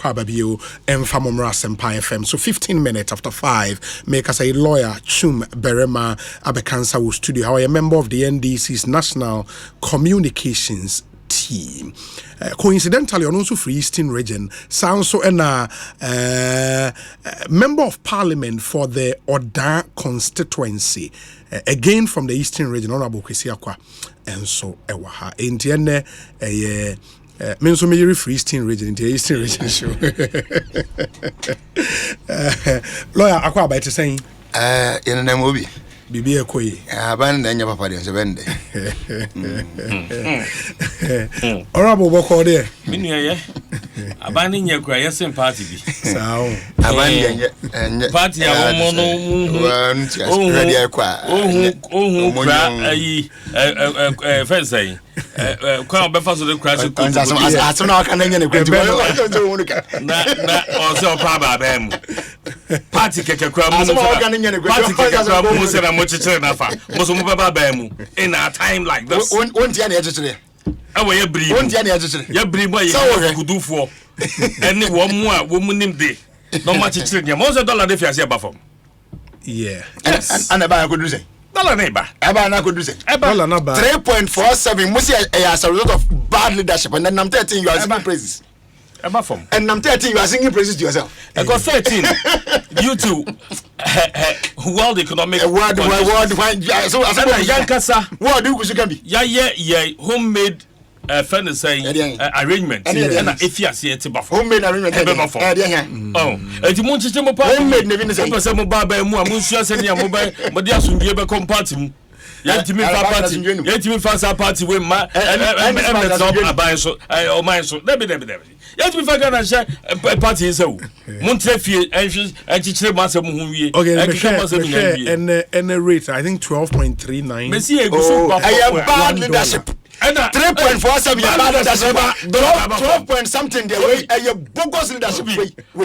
Kwababio and Famomra Sempai FM. So 15 minutes after 5, make us a lawyer Chum Berema Abekansa will studio. How a member of the NDC's National Communications team. Coincidentally, on also Free Eastern region, sounds so member of parliament for the Oda constituency. Again from the Eastern region, Honorable Kwesiakwa. And so, Ewaha. Intienne, Menso Major Free Eastern region, in the Eastern region show. Lawyer, Aqua by to saying, in a movie. Bibi Ekoi. Abandon your papa, Vende. Honorable Boko there. Minia, abandoning your crying party. So, abandon party, I want to fence. Quite a fast of the crash. I don't know. Can Also, Paba Party in a time like this. I will breathe. You breathe what you could do for any one more woman in day. No much children. Most of $1 if you see above. Yeah. And about could do say. Dollar neighbor. About could do say. About 3.47 must as a result of bad leadership, and then I'm 13 you are singing praises. About from. And I'm 13 you are singing praises to yourself. I got 13 due to world economic world so as a young casa. What do you can be? Yeah, homemade friend saying arrangement. And if you see it above homemade arrangement. Oh, and you want to mobile homemade never say mobile by more Monsieur Senia mobile, but there soon be a compartment. Yet to me fast party with my and buy so or mine so there be. Yet we forget and share a party so Montefiore and teacher master Muhi. Okay, and the rate I think 12.39. Monsieur, I am bad leadership. 3.47 bad leadership. 12 point something there way a bogus leadership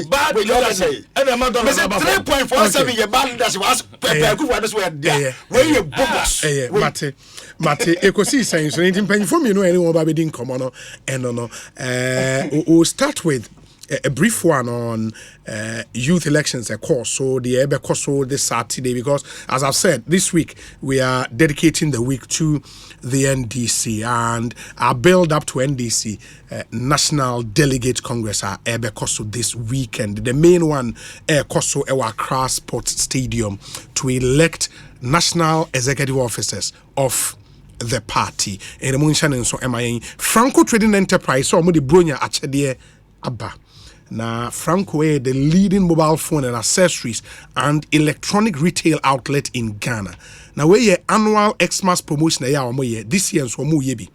bad leadership. And I'm 3.47 bad leadership was where you bogus. Mate Ekosiisen so anything penny for me no anyone ba be din komo no eno no we'll start with a brief one on youth elections a course so the ebe course this Saturday because as I've said this week we are dedicating the week to the NDC and our build up to NDC National Delegate Congress are ebe course this weekend. The main one course our Accra Sports Stadium to elect national executive officers of the party. And the Munshan and so MIA Franco Trading Enterprise so the Bronya Achede Abba. Now Franco the leading mobile phone and accessories and electronic retail outlet in Ghana. Now we annual Xmas promotion this year so mu yebi.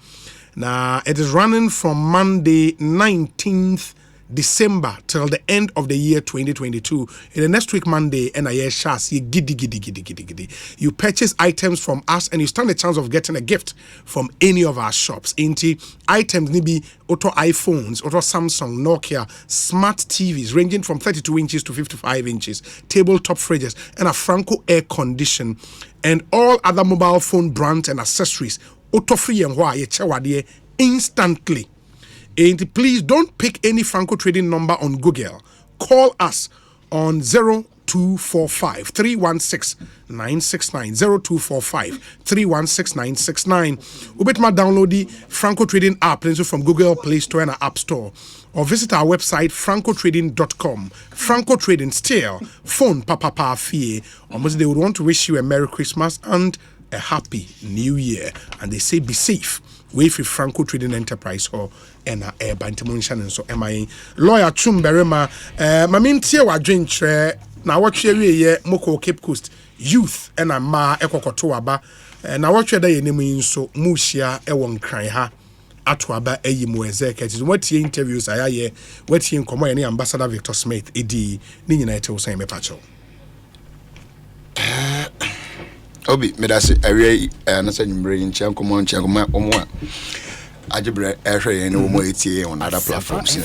Now it is running from Monday 19th December till the end of the year 2022. In the next week, Monday, and giddy. You purchase items from us and you stand a chance of getting a gift from any of our shops. Items maybe auto iPhones, auto Samsung, Nokia, smart TVs ranging from 32 inches to 55 inches, tabletop fridges, and a Franco air condition, and all other mobile phone brands and accessories. Auto free and why instantly. And please don't pick any Franco trading number on Google. Call us on 0245 316 969 0245 316 969. Ubetma download the Franco Trading app from Google Play Store and App Store, or visit our website francotrading.com. Franco Trading still phone papa fee. Almost they would want to wish you a Merry Christmas and a Happy New Year, and they say be safe. Wait for Franco Trading Enterprise or air bantamuntion and so MIA lawyer Chum Berema mamintia wa dwentre na watwe ye moko Cape Coast youth and a ma ekokoto aba na watwe da ye nemu nso muhia e won kran ha ato aba ayi mu executive watie interviews ayaye watie nkomo ye ne ambassador Victor Smith edi ni nyina ete wosan me pacho Obi medase awie na sanyumbre nchia nkomo omo Ajibre Airshare and Omo on other platforms.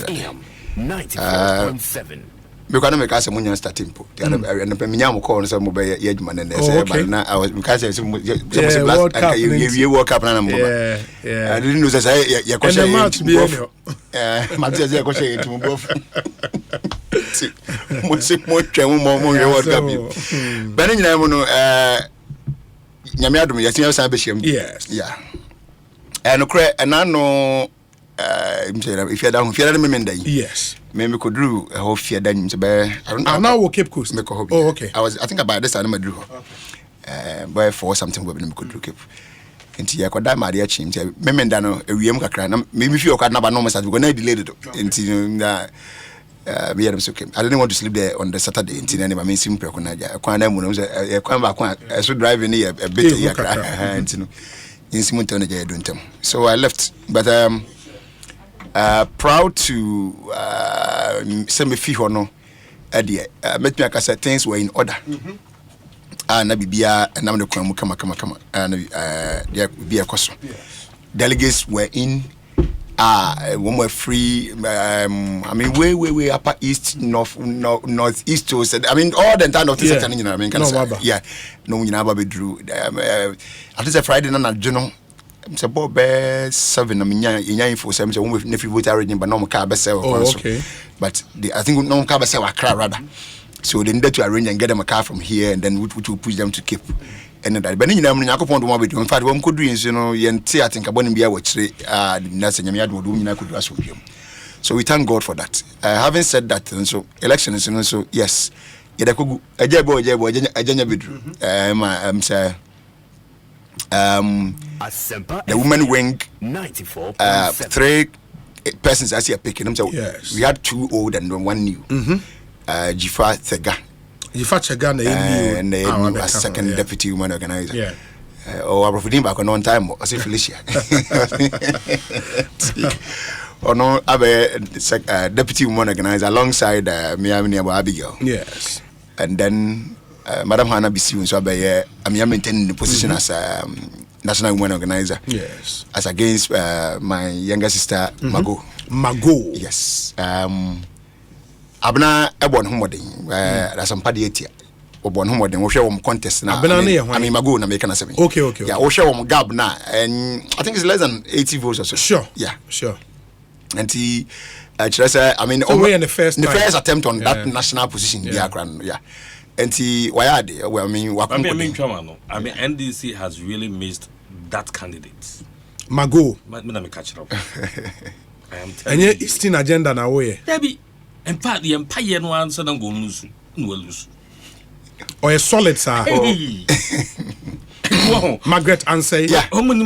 94.7. me kwa na me ka se munya starting po and pe me nyam call no say mo be ye adwuma ne say but na I was me ka say some blast and you World Cup na mo ba I didn't know say ye ko say match be match say ko say to mo bof mo se mo twem mo World Cup but nyina mo no nyame adom ye tinya san be hiem yes yeah and okre and I know if you don't remember yes me could do a whole fear then I don't know now we Cape Coast oh okay I think about this I drew boy for something we could do Cape nti ya kwada ma de chim nti memenda no ewiem kakra na me fi okada na ba no message go na delay it nti na me am so okay I didn't want to sleep there on the Saturday nti na me sim preko na ja kwa na mu no e kwa ba kwa so driving here a bit ya kakra nti no insim nti na ja do ntem so I left but proud to say me fi ho no ade met me akasa things were in order na bibia na me kwa mu kama na bibia koso delegates were in when we're free I mean way upper east north east to I mean all the entire north sector you know I mean can say yeah no you know ba bedru at least Friday na jono say bob 7 na nya info say we na free voter region but no mo ka be say okay but I think no mo ka be say Accra rather so they needed to arrange and get them a car from here and then we will push them to Cape and that but you know Yakopon do be in fact we could do you know yente I think abon bia wachire na se nyame ado do nyina could do aso biam so we thank God for that having said that so elections you know so yes yeda kogu ajebo ajanya bedru say the women wing 3 persons as you picking them so yes. We had 2 old and 1 new Jifa Thega na and new as second deputy woman organizer or profiting back on time I say Felicia or no deputy woman organizer alongside Miami Abigail yes and then Madam Hannah Bisi so I'm maintaining the position as national women organizer yes as against my younger sister Mago yes abna ebon homodin that's some party etia obon homodin wo hwe wo contest na I mean Mago na make na 7 okay yeah wo hwe wo gap na and I think it's less than 80 votes or so sure and he I mean so the first attempt on that national position yeah and he why well I mean NDC has really missed that candidate Mago me catch up I am telling you Eastern agenda na way Debbie and part the empire no answer don't go lose or a solid sir Margaret answer yeah I mean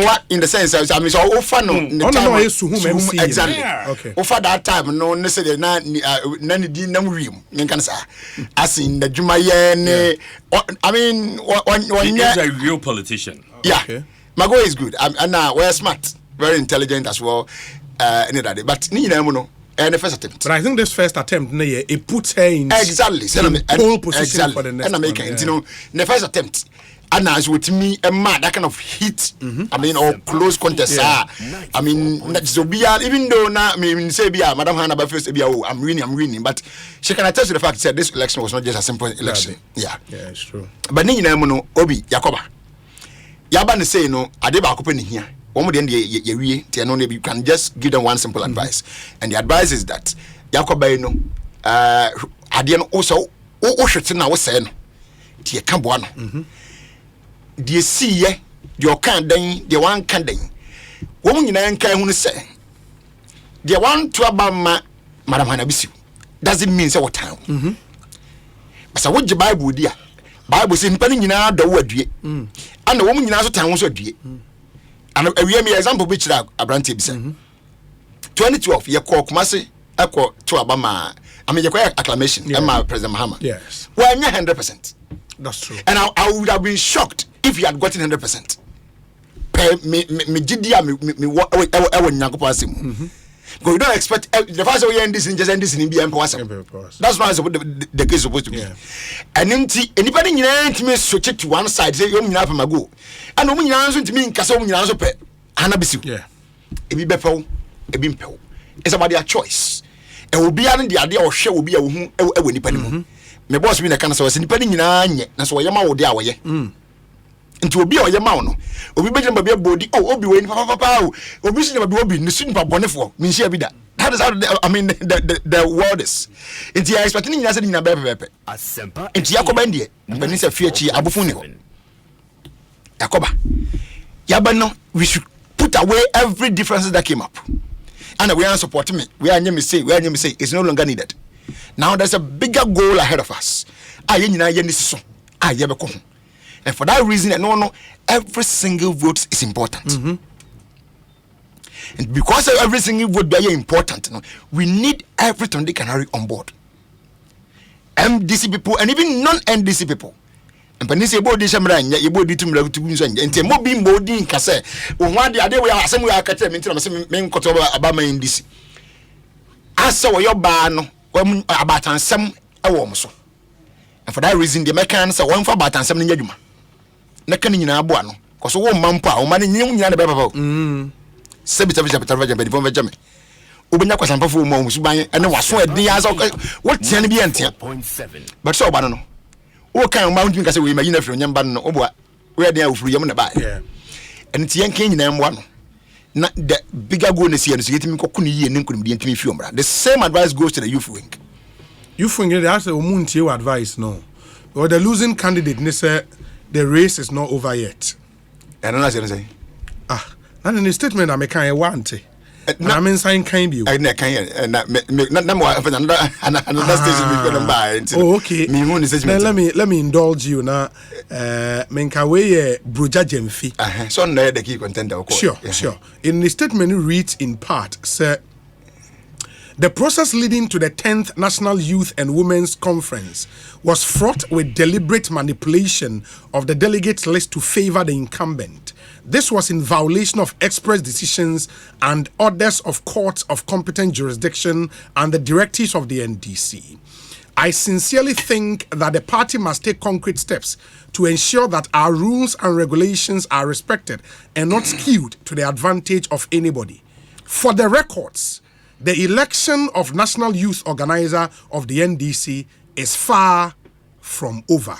what in the sense I mean so offer no exactly okay offer that time no necessarily na di na mriem nkan sa as in the jumaye I mean he is a real politician yeah okay. Mago is good and now we're smart very intelligent as well but ni na mu no and the first attempt. But I think this first attempt, it puts her in exactly pole position for the next one. You know, the first attempt, and as with me, a man that kind of hit. I mean, or close contest. I mean, so be even though now, I mean, say be Madam Hannah, but first be I'm winning, but she can attest to the fact that this election was not just a simple election. Yeah, it's true. But ni na no Obi Yakoba. Yaban say no, Adeba Akopeni here. You can just give them one simple advice, and the advice is that Yakoba no adian also na was saying the cambuano the see your can den the one can den woman in can who say the one to abama Madam Hannah Bisi doesn't mean say what time but so what the Bible dear Bible say nipani nyina da wo adue and the woman nyina so tan wo so adue and we have example which Abrante bisa 2012 ye call Kumasi eko to abama I mean you acclamation President Mahama yes well 100% that's true and I would have been shocked if he had gotten 100% me gidia me nyankopon asem because you don't expect the first way in this in just this in be that's why the case is supposed to be and anybody nyina ntime switch to one side say you nyina pa go and omu nyina so ntime nkasa omu nyina so pe Hannah Bisi ebi bepew ebi mpew it's about their choice obi an de ade a ohwe obi a wo hu e nipa ni mu me boss bi na kan so nipa ni nyina nye na so wo yema wo de a wo ye nti obi a wo yema wo no obi be jamba bi abodi obi we ni papa obi si jamba bi obi ni su nipa bonefo mi nsia bi da. That is how the world is. Nti I expect ni nyina se nyina bepepe nti yakoba ndie bani se fie chi abofun ni ho yakoba yaba no we should put away every differences that came up. And we are supporting me. We are say it's no longer needed. Now there's a bigger goal ahead of us. And for that reason, every single vote is important. And because every single vote is important, we need everything they can carry on board. MDC people and even non-MDC people. And when you say about this, you body to me to use and mo be modi in Kase. One day we are some way I catch them into main cotoba about my indisi. I saw your ban about and some a warm so. And for that reason, the Americans are one for about and some in Yaduma. Nakani in Abuano, because one mampa, or money new in the Baba. Sebita before Jame. Ubina was a perform and was so at the answer. What's the end? But so, I don't know. What kind of mountain can we imagine from Yamban or where they are free Yamaba? Yeah. And it's Yankee in M1. Not the bigger goal is here to get me Kokuni and couldn't be intimate film. The same advice goes to the youth wing. Youth wing, that's a Muntio advice, no. Or the losing candidate, the race is not over yet. I don't know what say. And in the statement, I'm a kind of want it. I mean, sign kind you. I can't. Not more another station. Oh, okay. Let me indulge you now. Menkawe Bruja Jemfi. So now the key contender. Sure. In the statement, it reads in part, sir. The process leading to the 10th National Youth and Women's Conference was fraught with deliberate manipulation of the delegates list to favor the incumbent. This was in violation of express decisions and orders of courts of competent jurisdiction and the directives of the NDC. I sincerely think that the party must take concrete steps to ensure that our rules and regulations are respected and not skewed to the advantage of anybody. For the records, the election of National Youth Organizer of the NDC is far from over.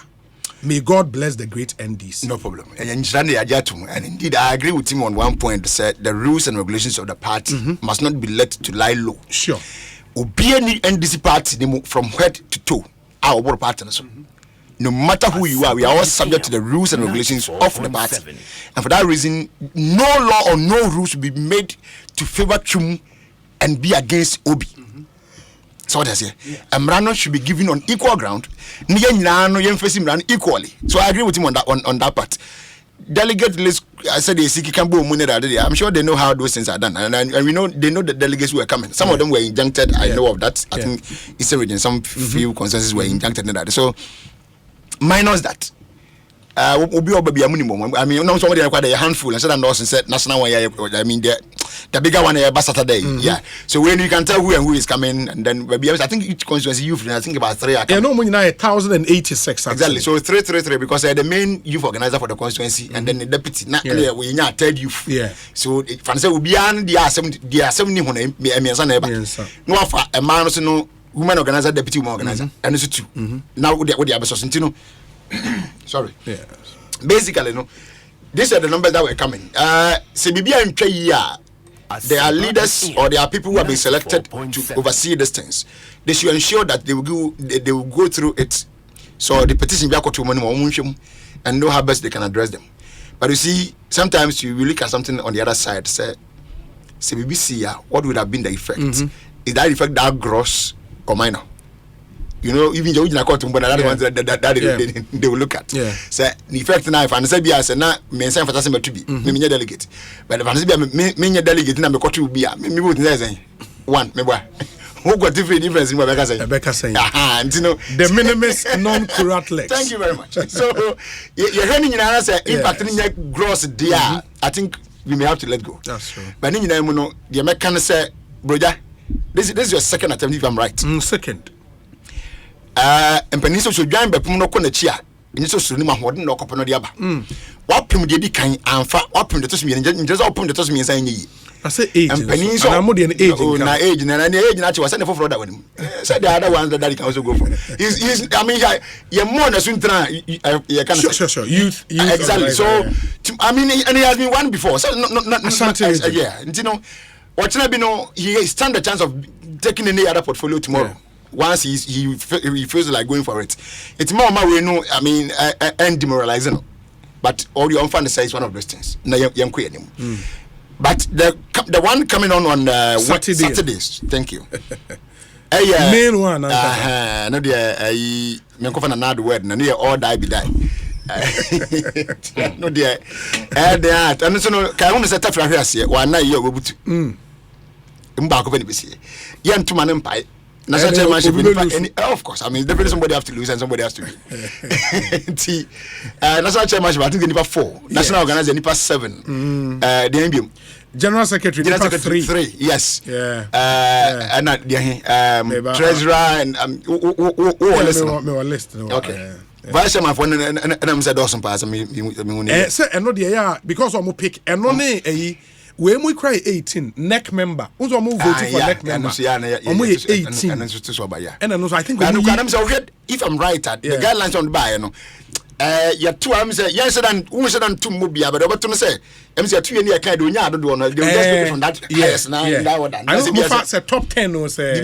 May God bless the great NDC. No problem. And indeed, I agree with him on one point. That the rules and regulations of the party must not be let to lie low. Sure. Be any NDC party from head to toe, our board partners. No matter who you are, we are all subject to the rules and regulations of the party. And for that reason, no law or no rules will be made to favor Chum and be against Obi. So what I say, Mrano should be given on equal ground. Equally. So I agree with him on that part. Delegate list, I said they seek Cambo Munir. I'm sure they know how those things are done, and we know they know the delegates who are coming. Some of them were injuncted. I know of that. I think it's within some few consensus were injuncted in that. So minus that. I mean, no somebody required a handful and said and also said national one. I mean, the bigger one by Saturday. Yeah. So when you can tell who and who is coming, and then maybe I think each constituency youth, I think about 3. Yeah, no, 1,086. Exactly. So 333 because the main youth organizer for the constituency, and then the deputy. Not clear we not third youth. Yeah. So Fancy will be on the 70 when no a man also no woman organizer, deputy woman organizer, and it's 2. Now what the other Sosentino. Sorry. Yeah. Basically, no. These are the numbers that were coming. There are leaders or there are people who have been selected to oversee these things. They should ensure that they will go through it. So the petition and know how best they can address them. But you see, sometimes you look at something on the other side. Say BBC, what would have been the effect? Is that effect that gross or minor? You know, even the original court, but other ones that they will look at. Yeah. So the effect now, if I say, I say, now, me say for that to be, me delegate. But if I say, me delegate, now me court will be, me would say, one, me boy. Who got different difference in what Becca say? Becca say, and you know, the minimus non-curate lex. Thank you very much. So you're hearing in answer, impacting your gross there. I think we may have to let go. That's true. But in the the American say, brother, this is your second attempt, if I'm right. Second. And Peninsula should join by Puno Conachia. In so soon, my modern lock upon the other. What pim did he kind and fat open the Tosmian, just open the Tosmian saying ye. I say age. And I'm more than age. Na age na age na was send for that one. Say the other ones that he can also go for. He's I mean you more na suntra you can sure. Youth exactly. So I mean and he has been one before. So not yeah. You know what he stand the chance of taking any other portfolio tomorrow. Once he feels like going for it. It's more we know I mean and demoralizing. But all your fund is one of those things. But the one coming on Saturdays. Thank you. Main one. No, dear. Me go for another word. No, dear. All die be die. No, dear. That. And so no. Can we set up for here? See, one night you go butu. Mba ko be ni bisi. Yen to man empire. National chairmanship, of course. I mean, definitely somebody has to lose and somebody has to win. National chairmanship, I think the NIPA 4. National organizer, NIPA 7. The NBM. General Secretary, NIPA 3. Yes. Yeah. And treasurer and list. Okay. Vice chairman for and I'm said awesome pass. Say, and no, because I'm pick and no when we cry 18 neck member who's all move voting for neck member 18 and then I think if I'm right at the guidelines on the buy yeah 2 yes than who said and 2 mobia but about to say MC 2 year kind do nya do no they just go from that yes now that one I know say top 10 or say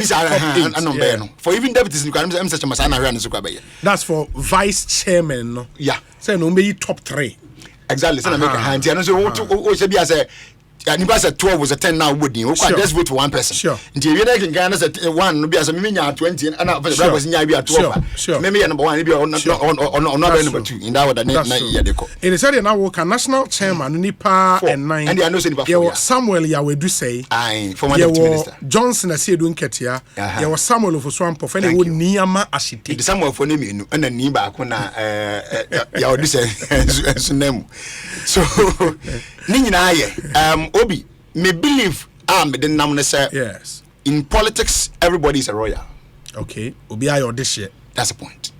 for even deputies you can MC Chamasana run so kwa that's for vice chairman no say no be top 3 exactly say na make a hand and so what say be as nipa say 12 was a 10 now would you just vote for one person sure nti we dey can say 1 no be as me nya 20 and for was nya be 12 me number 1 be on number 2 in that order na yeah dey call it is said now we can national chairman nipa and 9 and I know say nipa 4 Samuel Yawedu say former deputy minister Johnson Asiedu Nketia there was Samuel Ofoswampo for any Niyama Ashite the Samuel for name you and ni ba ko na Yawedu say sunemu so ni nyina ye Obi, me believe the name say yes. In politics, everybody is a royal. Okay, Obi ayo this year. That's the point.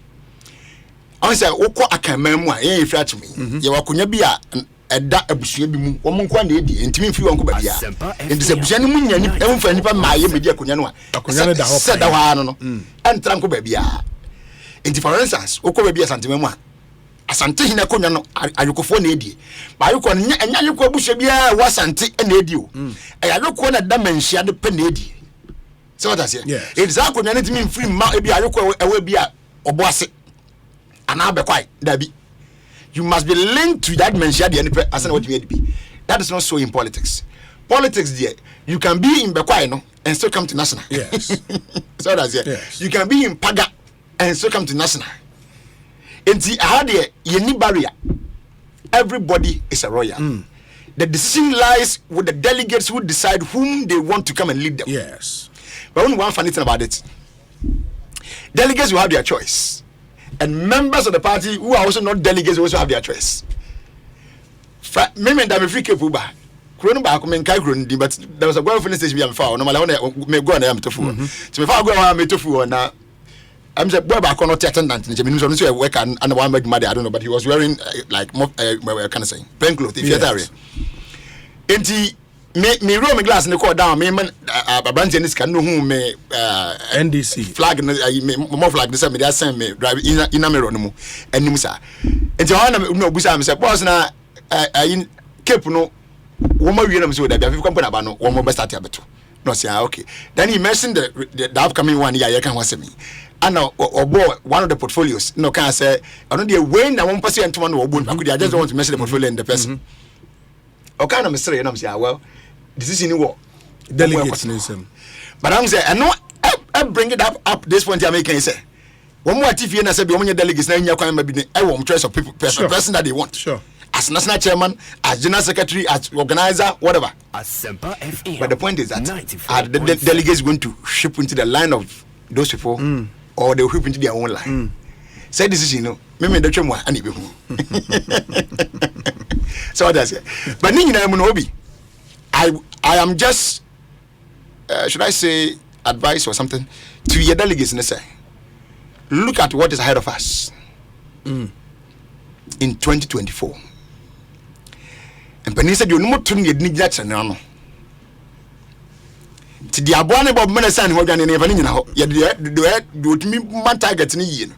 I say, Oko akamemwa, ye flat me. Ye wakunya bia eda abusua bi mu. Omo nkwa na edi, ntimi mfi wonko ba bia. Enti se abusua ni mu nya ni emfa nipa maaye media akunya no a. Akunya ne da ho. Se da wa no. Entra nko ba bia. Enti for instance, Oko ba bia santememu a asante hina konya no ayukofo na edi ba ayuko nya ayuko abusua bia wasante na edi o ayuko na da manhia de pe na edi so what I say it is akonya na timi free ma ebi ayuko ewe bia oboase ana abekwai dabi you must be linked to that manhia de any as na what you be that is not so in politics there you can be in bekwai no and still come to national yes so what I say you can be in Paga and still come to national. Enti ahade ye barrier. Everybody is a royal. The decision lies with the delegates who decide whom they want to come and lead them. Yes. But only one funny thing about it. Delegates will have their choice. And members of the party who are also not delegates will also have their choice. Maybe I'm a free kepuba. But there was a girl filling station before. Normally, I may go and I am tofu. So if I go and I tofu now. I'm just boy back on not attendant. I work and one make money. I don't know, but he was wearing like more can I say plain clothes. If you're there, enti me roll my glass and the call down. Me man, a branch in this can know who me NDC flag more flag. This me they send me drive in a mirror no more. And nimusa. Enti one no busa me say boss na in keep no. Woman we know so that if you come about no one more best start abeto. No say okay. Then he mentioned the upcoming one year. You can watch me. And or one of the portfolios. No, can I say? I don't know when I won't pass you into one or I just don't want to mention the portfolio and the person. Okay, I'm sorry, and I'm saying, well, this is in what delegates. But I'm saying, I know I bring it up this point. I'm making say one more TV and I said, "Be delegates now in your maybe I want choice of people, person that they want." Sure. As national chairman, as general secretary, as organizer, whatever. But the point is that the delegates going to ship into the line of those people. Or they will whip into their own line. Say this is maybe the chemo and so that's it. But I am just should I say advice or something to your delegates and say look at what is ahead of us in 2024. And Penny said you no more turn your Jackson ti di aboa ne bob menesa ne hodwane ne fani nyina ho ye de otumi man target ne yie no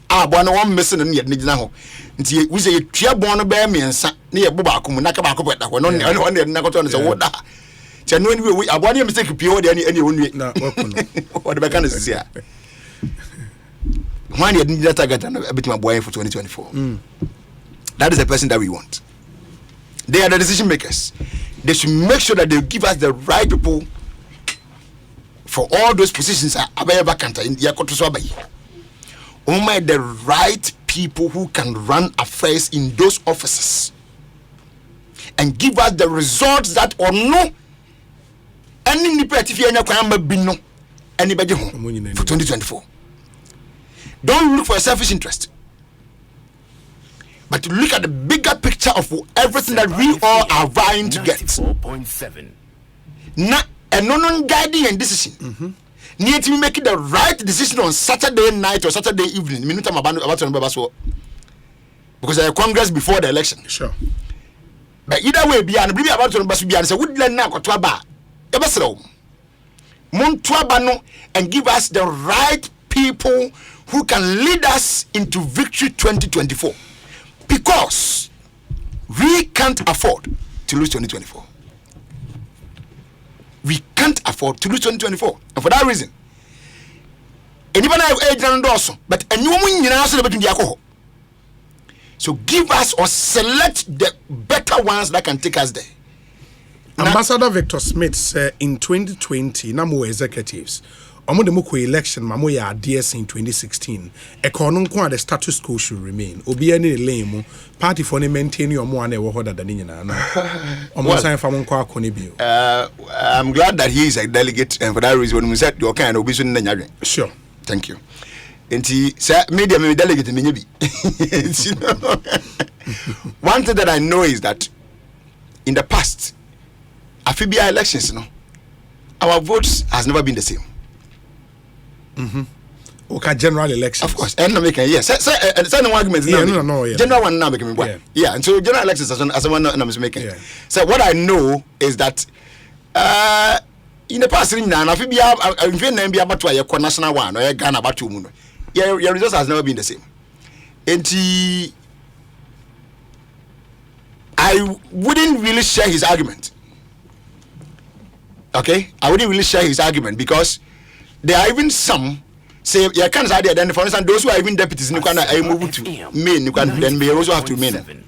aboa ne won mese ne ne gyina ho nti we say tua bon no ba miensa ne ye boba akomu na ka ba akopeta ho no ne na koto ne se woda ti no ni we aboa ne mistake pie ho de ne onue na wakuno o de be kan se sia when you need target and a bit my boy for 2024 that is the person that we want. They are the decision makers. They should make sure that they give us the right people for all those positions vacant in the right people who can run affairs in those offices and give us the results that or no any anybody home for 2024. Don't look for a selfish interest, but to look at the bigger picture of everything that we all are vying to get. 94.7. Now, a non-guiding and decision. Need to make the right decision on Saturday night or Saturday evening. Minute I'm about to remember so because there Congress before the election. Sure. But either way, be about to remember say would let now go to a bar. And give us the right people who can lead us into victory 2024, because we can't afford to lose 2024. We can't afford to lose 2024, and for that reason, anyone have age and also, but a new one so give us or select the better ones that can take us there. Ambassador Victor Smith said in 2020, Namu executives. Omodemoko election mamo ya DS in 2016. Ekononko the status quo should remain. Obi any lame party for ne maintain your mo ane wo hoda da nyina na. Omo san fa mo kwa akoni bio. I'm glad that he is a delegate, and for that reason when we said your kind obi so nyadwen. Sure. Thank you. Enti say media me delegate me nyabi. One thing that I know is that in the past Afibia elections our votes has never been the same. Okay, general elections. Of course, and no making yes. Say no arguments. General one now making me. Yeah, and so general elections as one I'm making. Yeah. So what I know is that in the past, now if you have be about to a national one or a Ghana about 2 months, your results has never been the same. And I wouldn't really share his argument. Okay, I wouldn't really share his argument because there are even some say you can't say then for instance those who are even deputies you can move to main you can then may also have to remain.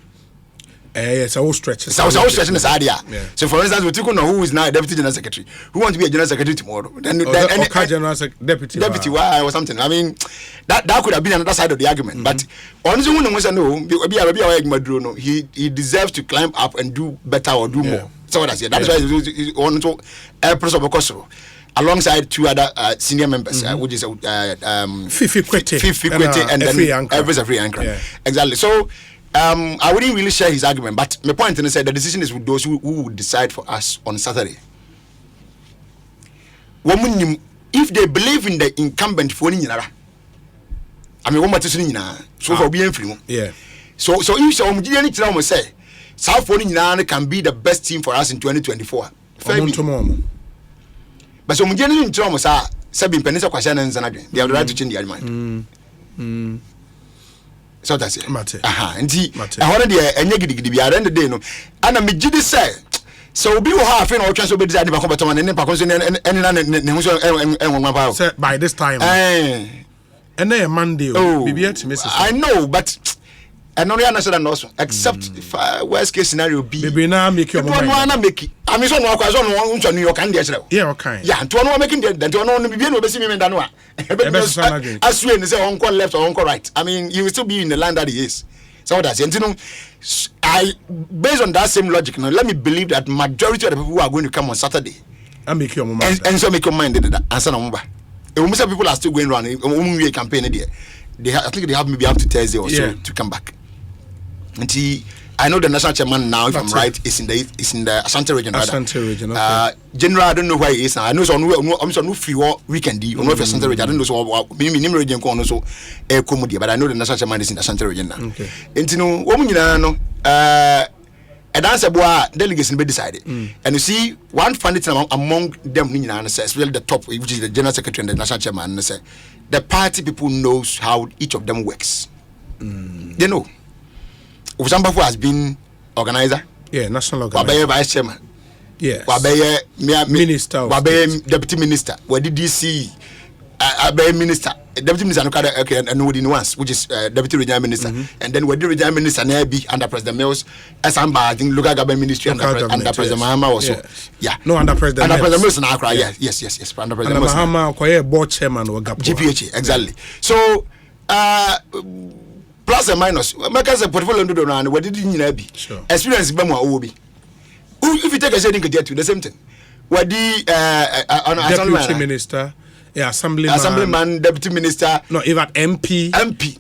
It's a whole stretch. It's a whole stretch in this idea. So for instance we took on who is now a deputy general secretary who wants to be a general secretary tomorrow. Then any general deputy why or something. I mean that could have been another side of the argument. But honestly when we say no, he deserves to climb up and do better or do more. So what I say that's why he wants to Professor alongside 2 other senior members, which is Fifi Kwete and then Everest Free Anchor. Yeah. Exactly. So I wouldn't really share his argument, but my point is that the decision is with those who would decide for us on Saturday. If they believe in the incumbent for I mean, what so for being free. Yeah. So if say South can be the best team for us in 2024. But so mujeni in trauma sa sabin penisa kwasha na nzanadwe they have the right to change their mind. So that's it. Nti ehore de enye gidigidi bi arende day no ana me gidi say so obi wo ha afi na otwa so be decide ba ko beto ne pa ko so ne ne hu so enwa pa say by this time and a Monday bibia to Mrs. I know but and no answer than also except if worst case scenario be baby now make your mind I mean so no kwa so no unto New York and there yeah okay yeah to no making the to no be no be see me than no as we say on left or on right I mean you will still be in the land that he is. So what I say, you know, I based on that same logic now let me believe that majority of the people who are going to come on Saturday and make your mind and so make your mind answer no more. Most people are still going around a campaign there. I think they have maybe up to Thursday or so to come back. And I know the national chairman now, if I'm right, is in the Ashanti region. Ashanti region. Okay. General, I don't know where he is now. I know so. I'm so no free weekend. You know, Ashanti region. I don't know so. Maybe Nim region can also comedy, but I know the national chairman is in the Ashanti region now. Okay. And you know, no. and that's about delegation be decided. And you see, one funny thing among them, especially the top, which is the general secretary and the national chairman, the party people knows how each of them works. They know. Usamba has been organizer. Yeah, national organizer. Wabaye vice chairman. Yes. Wabaye minister. Wabaye deputy minister. Wadi DC. Wabaye minister. Deputy minister okay, and within once, which is deputy regional minister, and then wadi regional minister be under President Mills. Asamba, I think local government ministry under President Mahama also. Yes. Yeah. No, under President Mills in Accra. Yes. Under President Mills. Mahama, Koye board chairman or GPH exactly. So. Plus and minus. Make us a portfolio do around what did you be? Sure. Experience Bama Obi. If you take a setting, get to the same thing. What the deputy minister, assemblyman, deputy minister, no, even MP.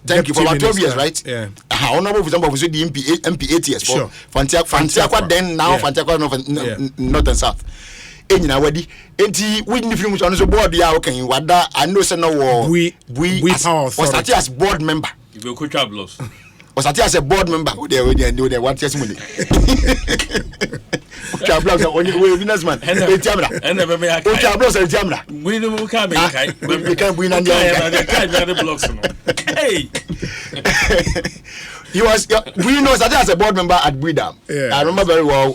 Thank you for about 12 years, right? Yeah. Honorable, for example, was the MP 8 years for Fantiaqua then now Fantiaqua North and South. In Nawadi, enti we ni film on the board ya okay wada I know say no we power was that as board member. If you coach up loss. Was that as a board member? They want testimony. Okay, blocks on you businessman. And never me I okay, blocks and jamna. We don't come in. We can win on the blocks. Hey. He was we know that as a board member at Bridam. Yeah. I remember very well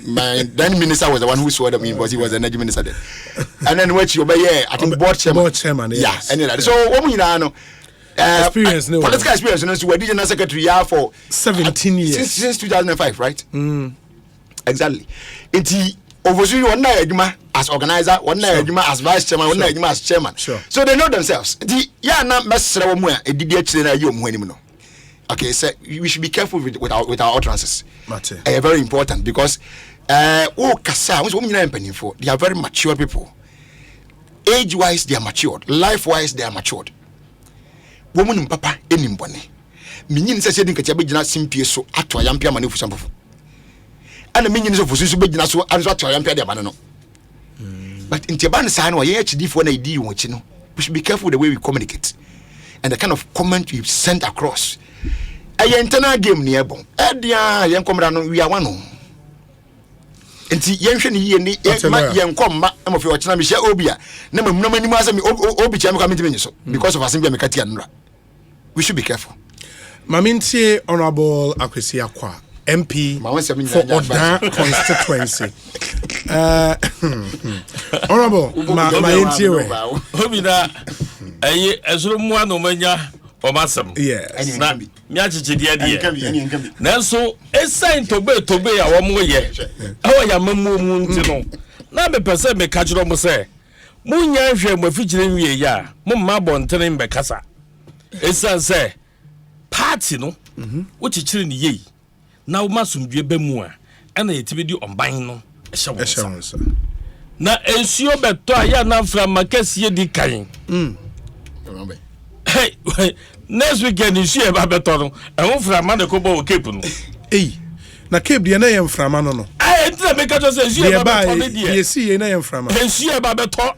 my then minister was the one who swore them in because he was the energy minister then. And then what you obey I think board chairman. Yes. Yeah, and so what we know experience no political experience so we did general secretary for 17 years since 2005, right? Exactly. It's obviously one night as organizer, one night as vice chairman, one night as chairman. Sure. So they know themselves. Not necessarily okay, so we should be careful with our utterances. Very important because they are very mature people. Age-wise, they are matured. Life-wise, they are matured. Woman and papa, any money. Meaning, says, I think it's a big simple so at to a young piano for some. And the minions of Fusu big so as what to a young piano. But in Japan, sign or HD for an idea, which you know, we should be careful the way we communicate and the kind of comment we send across. A internal game near bon. Edia, young comrade, we are one. And see, young young come, I'm of your channel, Michelle Obia. No many master Obi Cham coming to me because of a simple Mekatian. We should be careful. Maminti Honorable Akwesi Akwa, MP for Oda constituency. Honorable, Maminti Hobida, Ezrumwa no mania. Yes. Na miachichi dia. Nanso esign to be a wo ye. Awo ya mamu mu ntino. Na me pese me ka jiro mo se. Munya hwe mo afikyire nwie ya. Mo mma bontene mbe kasa. Esan se party no. Wo chichire ni ye. Na wo masumdue ba mu a. Ana yetibedi omban no. Ehye wo. Na ensuo beto aya na mfra makasi di kan. Hey, next weekend you see about better. I won't from man the cobo cape. Hey, na cape the na from no. I enter make us say you about you see na from. And see about better.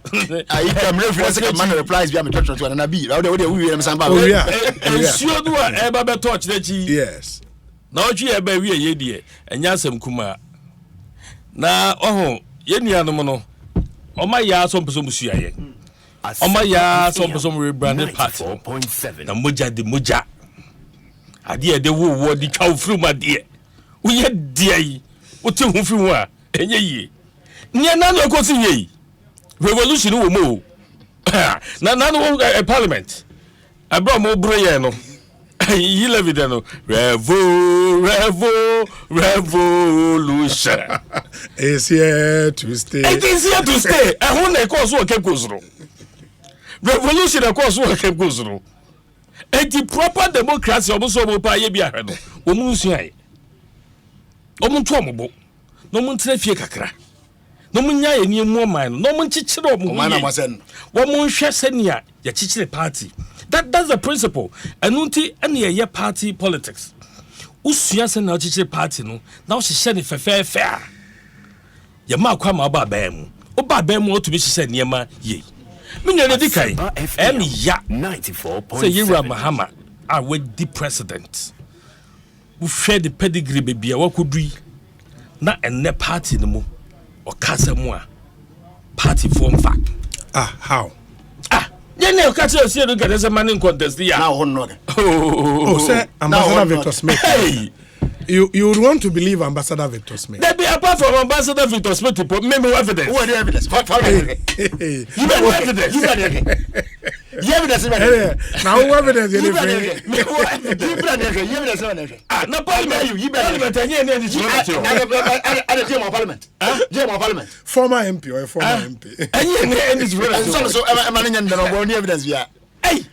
I come reference man replies be am touch to na be. How dey we am samba. Oh yeah. And see you do e ba better touch the chi. Yes. Na ochi e ba we ye die. Enya asem kuma. Na oho ye nuanom no. Oma ya so mposo musu aye. Oma ya some rebranded party. Na moja de moja. Ade de wo di twa fru ma de. Wo ye de yi. Wo te hu fru a enye yi. Nye na no ko si yi. Revolution wo mo. Na no parliament. Abro mo bro ye no. Yi levi de no. Revolution. It's here to stay. It is here to stay. E hu na ko so ke kozuro. Revolution of course what kept goes through. And the proper democracy also will pay be a hano. Omunsiai. Omuntuamobo. No Montrefier Kakra. No Munya any more mine. No Monchichero Mumana. Woman Shasenia, your chichile party. That's the principle. And unti any year party politics. Usias and chichile party no. Now she said it for fair. Yama kwama ba bam. Oba bam to be said near ma ye. Minya de dikai ya 94.7 say you Mahama are with the president who share the pedigree baby a wakudui na enne party no mu o kasa mu a party form fa how Jenny catch us here to get a man in contest here. Now, no. Oh, sir, Ambassador Victor Smith. Hey, you would want to believe Ambassador Victor Smith. there be apart from Ambassador Victor Smith, maybe evidence. What evidence? What evidence? You got evidence. You got evidence. You evidence. Now, evidence You you got different. evidence. You evidence. No parliament. You parliament. I the parliament. Parliament. Former MP or a former MP. And so I'm an evidence. Yeah. Hey,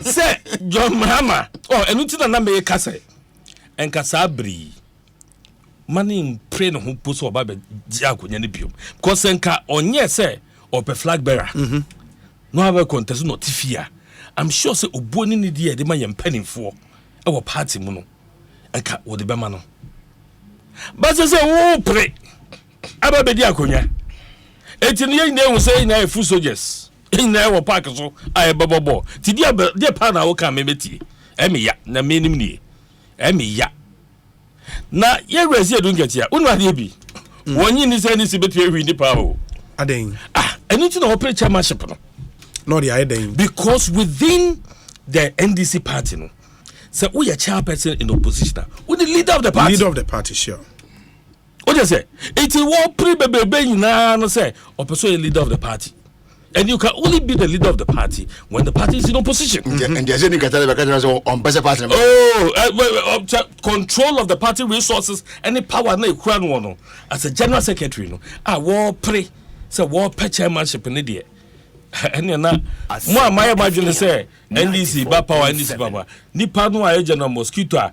say John Mahama. Oh, and you know na kase. En kasa bri. Mani pray no ho poso oba be dia akonya ne biom. Because enka onye say ope flag bearer. No have a contest no tifia. I'm sure say obuoni ni dia de ma yem panimfo e wo party mu no. Enka wo de be ma no. But say wo pray. Aba be dia akonya. Enti no yen na hu say na full soldiers. Na wo park so aye bobobo. Ti dia pa na wo ka memeti. Emi ya na menim ni. Emi ya. Na ye resi edun getia. Unu ade bi. Wonyi ni say ni sibetu ewi ni pa o. Aden. Enu ti na operate chairmanship no. No the Aden. Because within the NDC party no. Say we are chairperson in opposition. We the leader of the party. Leader of the party, sure. What you say? It is war pre-bebe na say or person a leader of the party. And you can only be the leader of the party when the party is in opposition. And there's any on better party. Control of the party resources, any power na crown one as a general secretary no. War pre say war chairmanship in the and you na more my imagine say NDC ba power NDC baba nipa no a general mosquito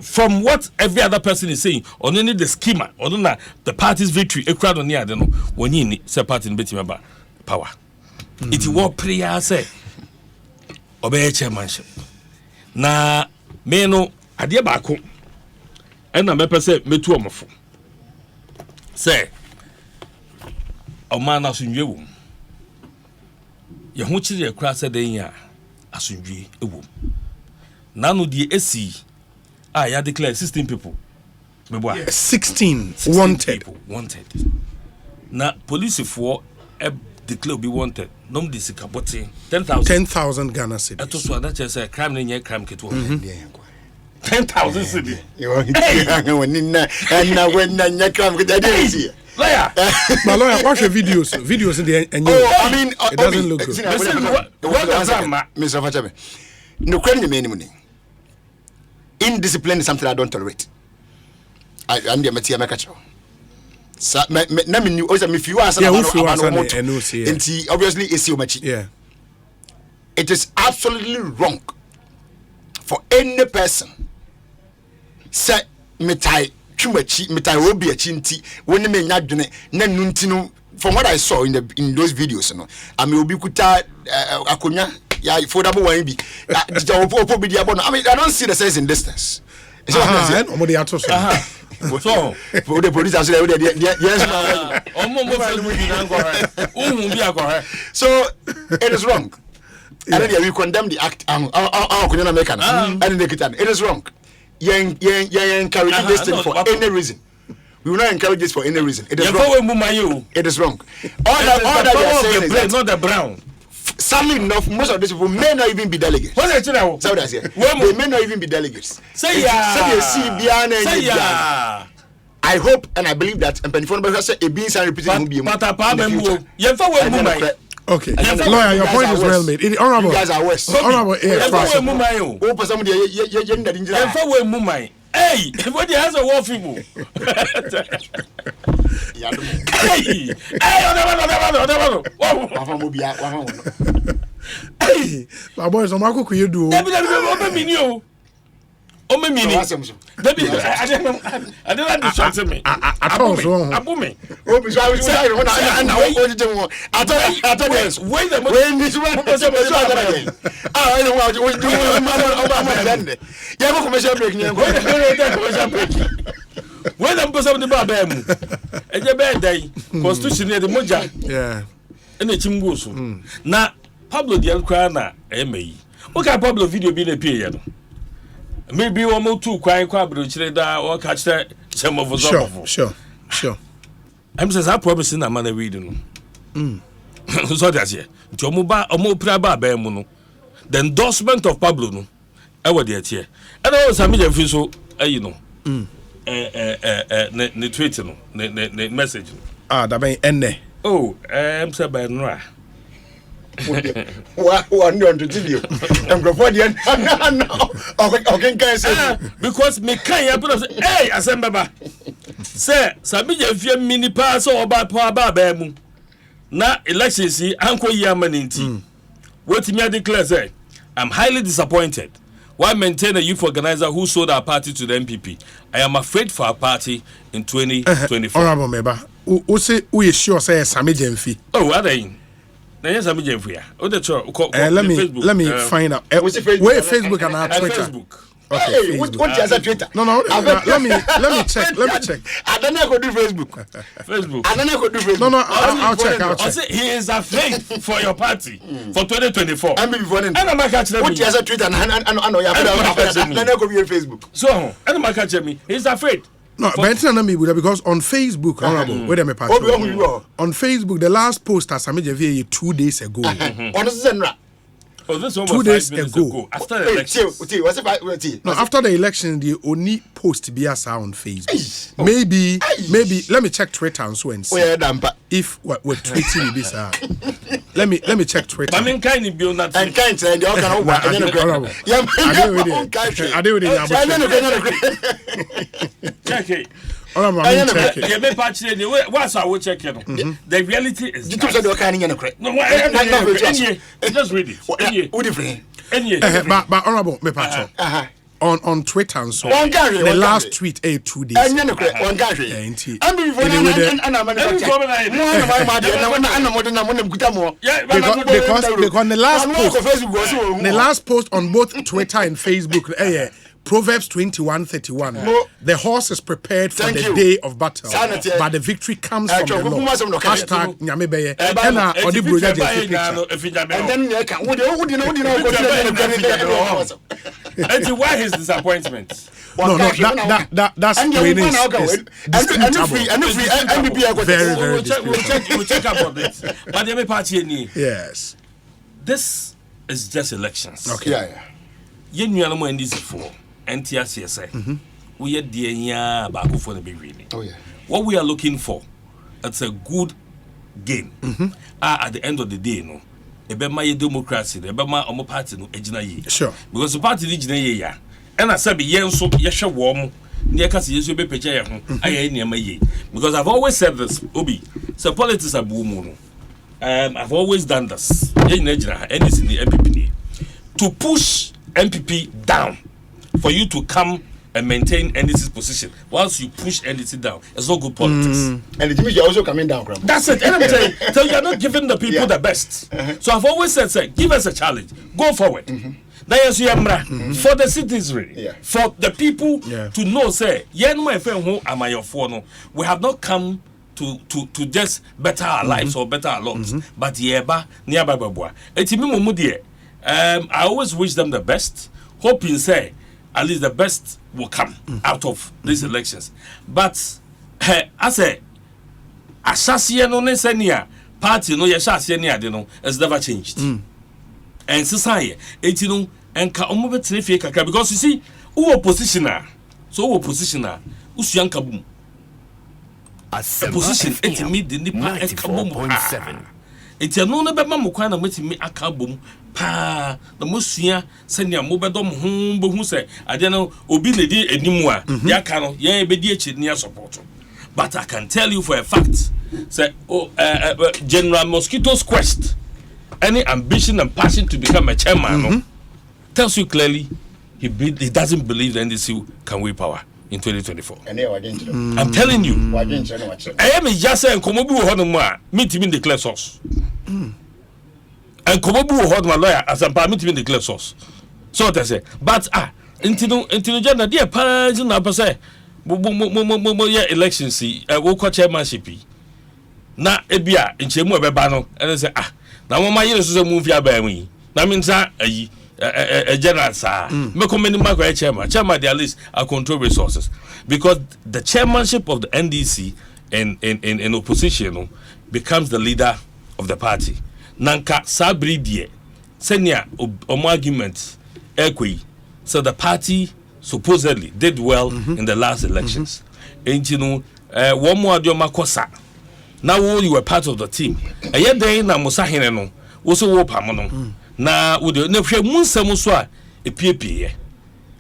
from what every other person is saying on only the schema on na the party's victory e crowd on here no woni ni say party no beti member power it war prayer say obey chairmanship na me no ade ba ko e na me pese metu omofo say o man na sunwe wo ye ho chire kura se den ya asundwe ewo nanu die esi ya declare 16 people meboa 16 wanted na police for declare be wanted nom de sika bote 10,000 Ghana cedis eto so na say crime na crime keto 10,000 cedis when na crime keto lawyer. My lawyer, watch the videos in the end. I mean, it doesn't look good. Mr. Fachabe, no credit me anymore. Indiscipline is something I don't tolerate. I'm the Matia Makacho. If you ask obviously it's your match. Yeah. It is absolutely wrong for any person say metai chumachi metarobi achinti when me nyadwene na nuntino from what I saw in those videos no I mean obi kuta akonya ya affordable one bi opo bi dia bono I mean I don't see the sense in distance so omodi ato so for the police as yes so it is wrong and then we condemn the act akonya make and it is wrong. You encourage this thing for any reason. We will not encourage this for any reason. It is wrong. It is wrong. All that you are saying is that not the brown. Sadly enough, most of these people may not even be delegates. They may not even be delegates. Say I hope and I believe that and Penifon say a being and representing okay, lawyer, your point is well made. Honorable, you guys are worse. Honorable, hey, everybody has a war people. Hey, my boys, Omako, could you do? I didn't understand me. I told you. Abumi. When I'm going to Babam, and your bad day, Constitution near the Moja. Yeah. And the Chimbusu. Now, Pablo Dial Crana, M.A. Look at Pablo video being a period. Maybe one more two crying crab, or catch that some of us. Sure. I'm saying I promise na man reading so that's here nti omo pra ba mu no the endorsement of Pablo no e wo de here and I was Sammy Jemfi so you know ne tweet no ne message da ben enne I'm say by no because me can ya put hey asembaba say Sammy Jemfi mini pass oba ba mu na elections yi anko yi amaninti what me declare say I'm highly disappointed. Why maintain a youth organizer who sold our party to the MPP? I am afraid for our party in 2024. Honorable member, who say who is sure say Sammy Jemfi? Oh, are they? Yes, Sammy Jemfi. Oh, that's true. Let me find out. Where Facebook and our Twitter? Facebook. Okay, hey, what is Twitter? No, let me check. I don't know how to do Facebook. I don't know how to do Facebook. No, I'll check. I say he is afraid for your party for 2024. I'm before then. And I'm catching what is Twitter? And I know you have to be Facebook. So, and I'm catching me. He's afraid. No, but because on Facebook, honorable, wait a minute, on Facebook, the last post as Sammy Jemfi 2 days ago. Oh, this one 2 days ago. After the elections. No, after the election, the only post be as on Facebook. Maybe let me check Twitter and so and see if what we're tweeting this. Let me check Twitter. I mean, kind of be not. And kind of all kind of. Check it. What's our check? The reality is. Just read it. But honorable, me on Twitter and so the last tweet 2 days. Because the last post on both Twitter and Facebook Proverbs 21:31. The horse is prepared for the day of battle, but the victory comes from the Lord. Hashtag Nyamebeye. And why his disappointment? No, that's very disputable. We'll check about this. But the party yes. This is just elections. Okay. Yeah. You know in this for NTSC. We are the back for the big. Oh yeah. What we are looking for, it's a good game. At the end of the day, no. Ebema democracy, ebema omo party no ejina yi. Sure. Because the party ejina yi ya. And I said yen so yehwe wo mo. Ne ka se yesu be peche ye ho. Aye niam yi. Because I've always said this, Obi. So politics are boom no. I've always done this. Yen ejina NDC ni MPP ni. To push MPP down for you to come and maintain NDC's position. Once you push NDC down, it's not good politics. And it means you're also coming down. That's it. And I'm saying, so you're not giving the people the best. So I've always said, say, give us a challenge. Go forward. For the citizenry, for the people to know, say, we have not come to just better our lives or better our laws. But I always wish them the best, hoping, say, at least the best will come out of these elections. But I say, Ashasia no Nesenia party no Yashasenia deno has never changed. And society, etino and Kaomo because you see, who oppositioner, so oppositioner, Usian Kabum. A position it me the Nipa and Kabum. It's a no never mamukana meeting me a kabum. Pa the musia send your mobile home, but who say, I don't know, Obi lady anymore. Yakano, yeah, be near support. But I can tell you for a fact, say, General Mosquito's quest, any ambition and passion to become a chairman, tells you clearly he doesn't believe the NDC can win power in 2024. I'm telling you, I am a just saying, Komobu Honoma, meet him in the clear source. And Komobu hold my lawyer as a permit in the clear source. So what I say, but until Jana, dear parents, and I say, election see, we'll call chairmanship. Na Ebia in Chemo Bebano, and I say, now my years is a movie about me. That means a general, sir. Make many chairman, at least I control resources because the chairmanship of the NDC in opposition becomes the leader of the party. Nanka sabri die senior argument ekwe. So the party supposedly did well in the last elections. And you know, one more makosa. Now you were part of the team. A year day na musahine no. Also wo pamono. Na wo de na hwe munsam so a epiepie.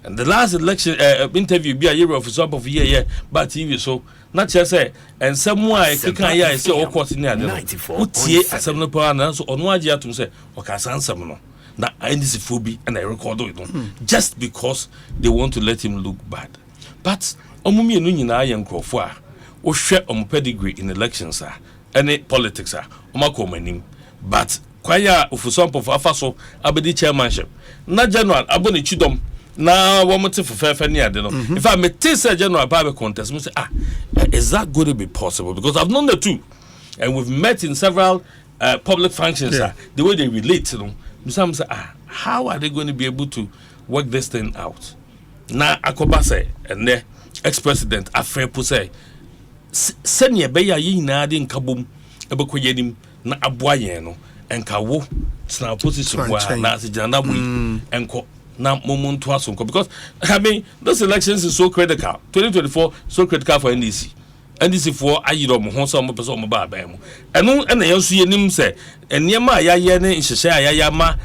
And the last election interview be a year of some of year but TV so not just say and somewhere can ya say o court ni ade no. Utie asem no pa na so ono age atum say o ka sansam no. Na NDC phobia and I record it just because they want to let him look bad. But omumi enu nyina ye nkrofo a wo hwe om pedigree in elections any politics omakomanim but kwaya ofusompo afa so abedi chairmanship na general abone chidom na womote fofefe ni ade no if I met say general ba contest me say is that going to be possible because I've known the two and we've met in several public functions the way they relate you know some say how are they going to be able to work this thing out na akoba say and the ex-president afrepo say senior beya yina de nkabom ebekoyenim na aboaye no enka wo tna position wa na sejana boy enko na momonto asonko because I mean this elections is so critical 2024 so critical for NDC for ayiro mo ho so mo pese mo ba ban mo eno na yeso yenim se enema ayaye ne nhyehyɛ ayaya ma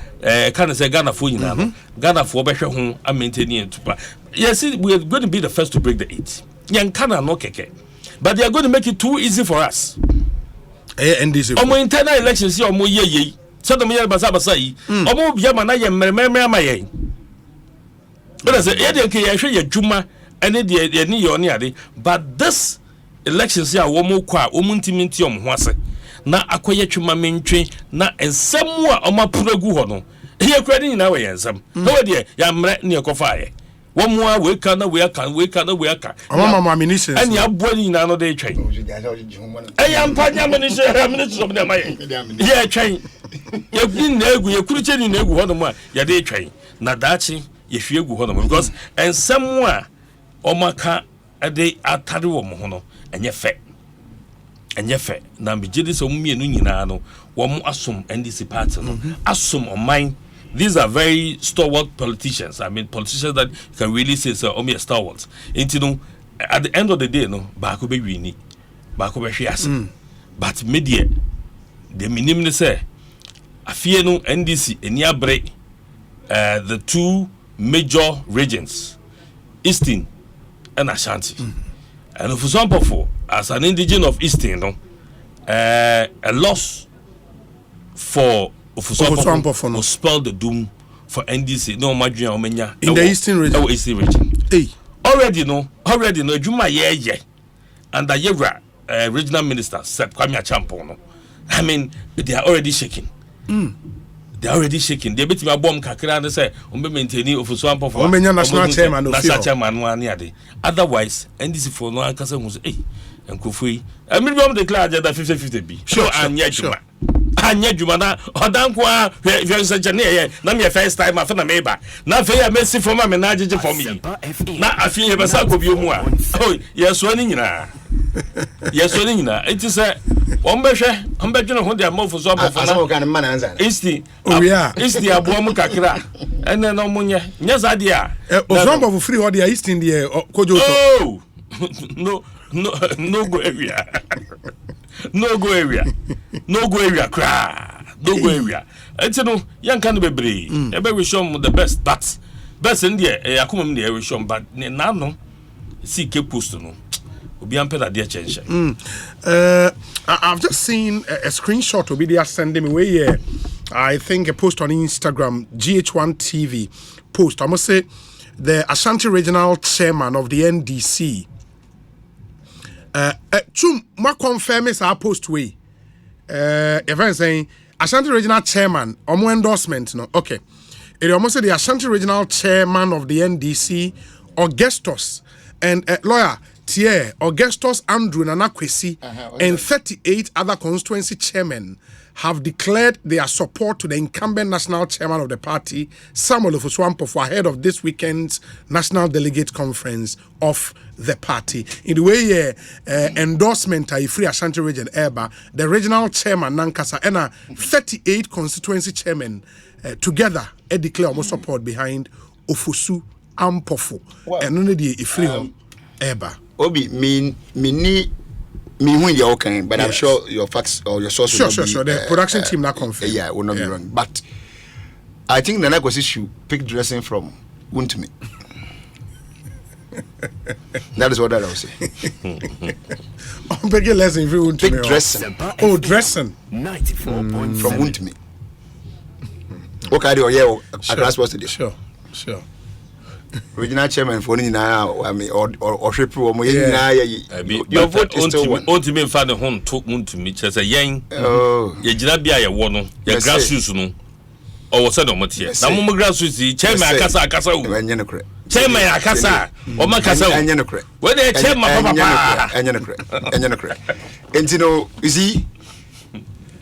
kan say Ghana fo nyina no Ghana fo behwe ho a maintain tupa yes we are going to be the first to break the 8 yan kana no keke but they are going to make it too easy for us NDC omo internal elections omo yeye so dem yere basa yi omo bia ma na ye mmeremere amaye but say ye de ke ye hwe ye dwuma ene de ni ye oni ade but this elections ya womo kwa omuntiminti ho ase na akoye twuma mentwe na ensem a omapuragu ho no ye kwadi nyina we yensem no we de ya mre ne ekofa ye womo a we kan na we aka mama ammunition ani abo nyina no de twen ya mpanya ammunition of them ye twen ye bin na egu ye kuruche ni na egu ho no ma ya de twen na dachi ye hwe egu ho no because ensem a omaka ade atare wo mo ho no enye fe na mbigidi so mumienu nyina no wom asom NDC party no asom on mine. These are very stalwart politicians. I mean politicians that you can really say so omi stalwarts into no at the end of the day no ba ko be wini ba ko be hwe but media the minimum say afie no NDC eni abre the two major regions Eastern and Ashanti. And for some people, as an indigenous of Eastern, a loss for some people will spell the doom for NDC. No, Madria Omenya in the Eastern region. Eastern region. Hey, already no. Juma ye, and the Yera regional minister said Kwame Achampo. I mean, they are already shaking. They are already shaking. They bet me a bomb kakra and say, maintaining of some of national chairman of otherwise, NDC for no answer was and Kofi. I mean, we declare that 50-50 be. Sure, and yet, sure. And yet, you mana, or Dankwa, if you're such a near, not your first time after the neighbor. Not fair, messy for my manager for me. Now, I feel you have a sack of you more. Oh, yes, running now. Yes, running now. It is a one measure. I'm betting on their mouth for some of kind of man answer. It's the Abuamu Kakra. And then no money. Yes, idea. Some of free or the East India. Oh, no go area. No go area. No go area. Cry. No go area. And you know, young can be brave. Ebe we show the best, but best in there. Akumum there we show, but now no. See, keep post no. I've just seen a screenshot of video sending me away here. I think a post on Instagram, GH1 TV post. I must say, the Ashanti Regional Chairman of the NDC. Ma confirm is our post way. If I'm saying Ashanti Regional Chairman, omo endorsement no. Okay. It almost say the Ashanti Regional Chairman of the NDC, Augustus, and lawyer. Augustus Andrew Nanakwesi and 38 other constituency chairmen have declared their support to the incumbent national chairman of the party, Samuel Ofosu-Ampofo, ahead of this weekend's National Delegate Conference of the party. In the way endorsement I free Ashanti region Eba, the regional chairman Nankasa and 38 constituency chairmen together declare almost support behind Ofosu-Ampofo. And only the free Eba. Obi me when you're okay, but I'm sure your facts or your sources. Sure. The production team not confirmed. Yeah, will not be wrong. But I think the Ekosiisen should pick dressing from Untumi. That is what I will say. Pick a lesson from Pick dressing. Oh, dressing. 94 from Untumi. Okay, do across what's today? Sure. Regional chairman for now, I mean, or your vote is still one. Ultimate father home took moon to me as a yang. Oh, you did not be a one, your grassroots no. Or said on Matia. Some grassroots, chairman Akasa, chairman Akasa, or Macasa, and Yanocre. Where they chairman Papa, and Yanocre. And you know, you see,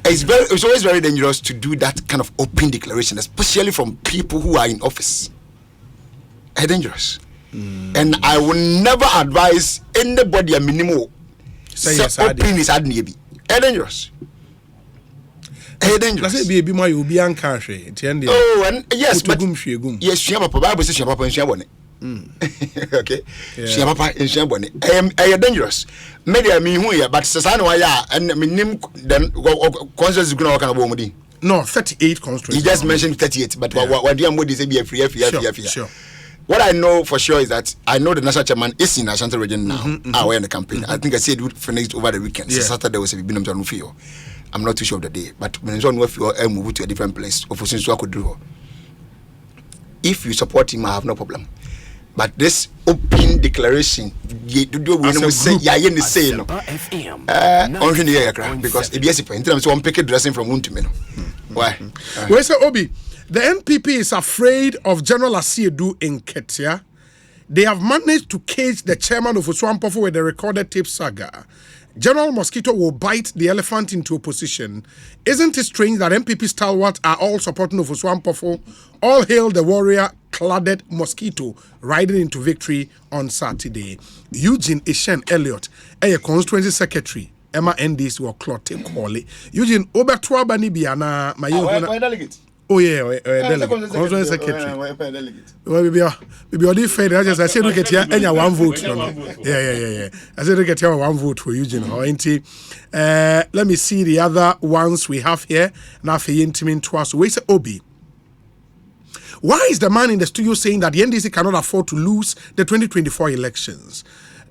it's always very dangerous to do that kind of open declaration, especially from people who are in office. It's dangerous. And I will never advise anybody a minimum open his ad maybe. It's dangerous. It's dangerous. Let's say be my you be uncountry. Oh, and yes, but yes, she have Bible says she have and she okay. She have and she have dangerous. Maybe I mean who but Sasano and minimum then conscious is going to no 38 constituencies. He just mentioned 38, but what do you say be a free? Sure. What I know for sure is that I know the national chairman is in Ashanti region now. We're in the campaign. I think I said it would finish over the weekend. So Saturday was a bit of feel. I'm not too sure of the day, but when it's on with you, I move to a different place. Of I could do. If you support him, I have no problem. But this open declaration, you do we say you say no. Because it is in terms of one picket dressing from Untumi. Why? Where's the Obi? The NPP is afraid of General Asiedu in Ketia. They have managed to cage the chairman of Ofosu-Ampofo with the recorded tape saga. General Mosquito will bite the elephant into opposition. Isn't it strange that NPP stalwarts are all supporting Ofosu-Ampofo? All hail the warrior-cladded Mosquito riding into victory on Saturday. Eugene Ishen Elliott, a constituency secretary, Emma NDC or Clotte Corley. Eugene Obertua Banibiana, my delegate. Oh yeah, delegate. Constituency secretary. Well, maybe already fair. I said look at here, and one vote. Yeah. I said look at here, one vote for Eugene. Let me see the other ones we have here. Now for Yintimin twice. We say Obi. Why is the man in the studio saying that the NDC cannot afford to lose the 2024 elections?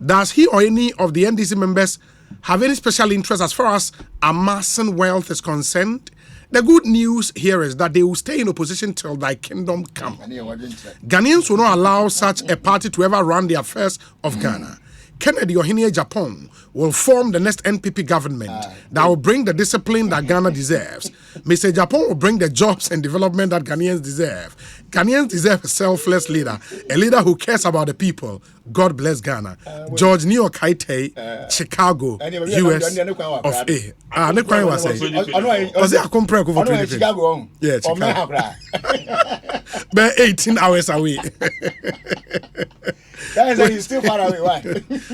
Does he or any of the NDC members have any special interest as far as amassing wealth is concerned? The good news here is that they will stay in opposition till thy kingdom come. Ghanaians will not allow such a party to ever run the affairs of Ghana. Kennedy Ohinie Japan will form the next NPP government that will bring the discipline that Ghana deserves. Mr. Japan will bring the jobs and development that Ghanaians deserve. Ghanaians deserve a selfless leader, a leader who cares about the people. God bless Ghana. George Neo Kaite, Chicago, US of A. Nekwan was saying. Was it a compare for 20? Yeah, Chicago. But 18 hours away. That is he's still far away. Why?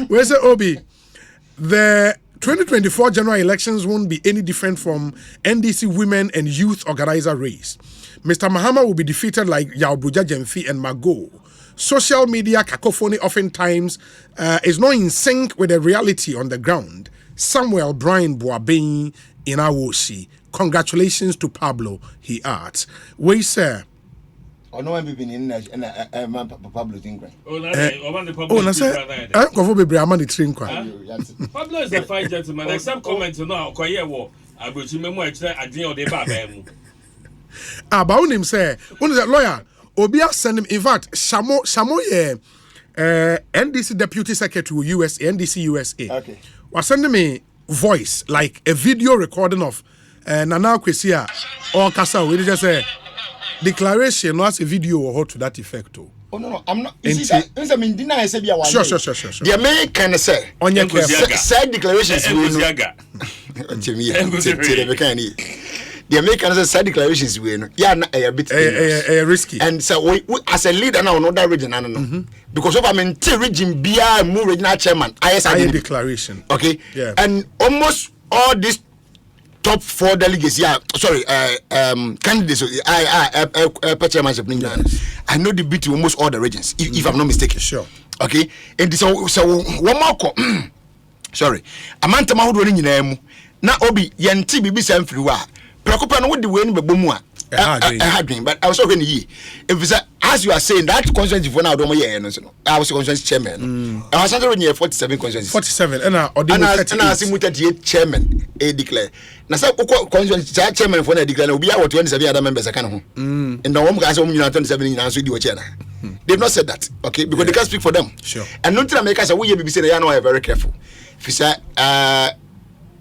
Where's the Obi? The 2024 general elections won't be any different from NDC women and youth organizer race. Mr. Mahama will be defeated like Yaobuja Jemfi and Mago. Social media cacophony oftentimes is not in sync with the reality on the ground. Samuel Brian Boabeng in Awoshi. Congratulations to Pablo, he adds. We say. Or no one be in Pablo Tingre. Oh, I said, I go for baby. I'm on the train. Pablo is a fine gentleman. There's some comments now. Quiet war. I will remember I didn't know the about him say, when is that lawyer? Obia send him. In fact, Shamo, NDC Deputy Secretary USA, NDC USA. Okay. Was sending me voice like a video recording of Nana Kwesia or Kasa. We just say declaration was a video or to that effect too. Oh no, I'm not. You see that? I mean, deny I say be a Sure. The American say on your side declarations. The Americans say side declarations we no. Yeah, a bit risky. And so we as a leader now no that region no. Because of I mean region BR move regional chairman. I declaration. Okay. Yeah. And almost all these top 4 delegates, candidates, chairmanship in England. I know the beat almost all the regions, if I'm not mistaken. Sure. Okay. And so one more sorry. Amanta ma hodo ni nyina mu. Na obi yenti bibi sam firi wa. Preocupa no with the way ni bebomu a. But I was talking ye. If as you are saying that constituency for now don't hear no. I was constituency chairman. I was under 47 constituencies. 47 and I see 38 chairman declare. Na say constituency chairman for na declare na obi a 27 other members aka ho. And the one guys you 27 na so di wo chairman. They've not said that, okay? Because they can't speak for them. Sure. And not to make us we be say they are very careful. If you say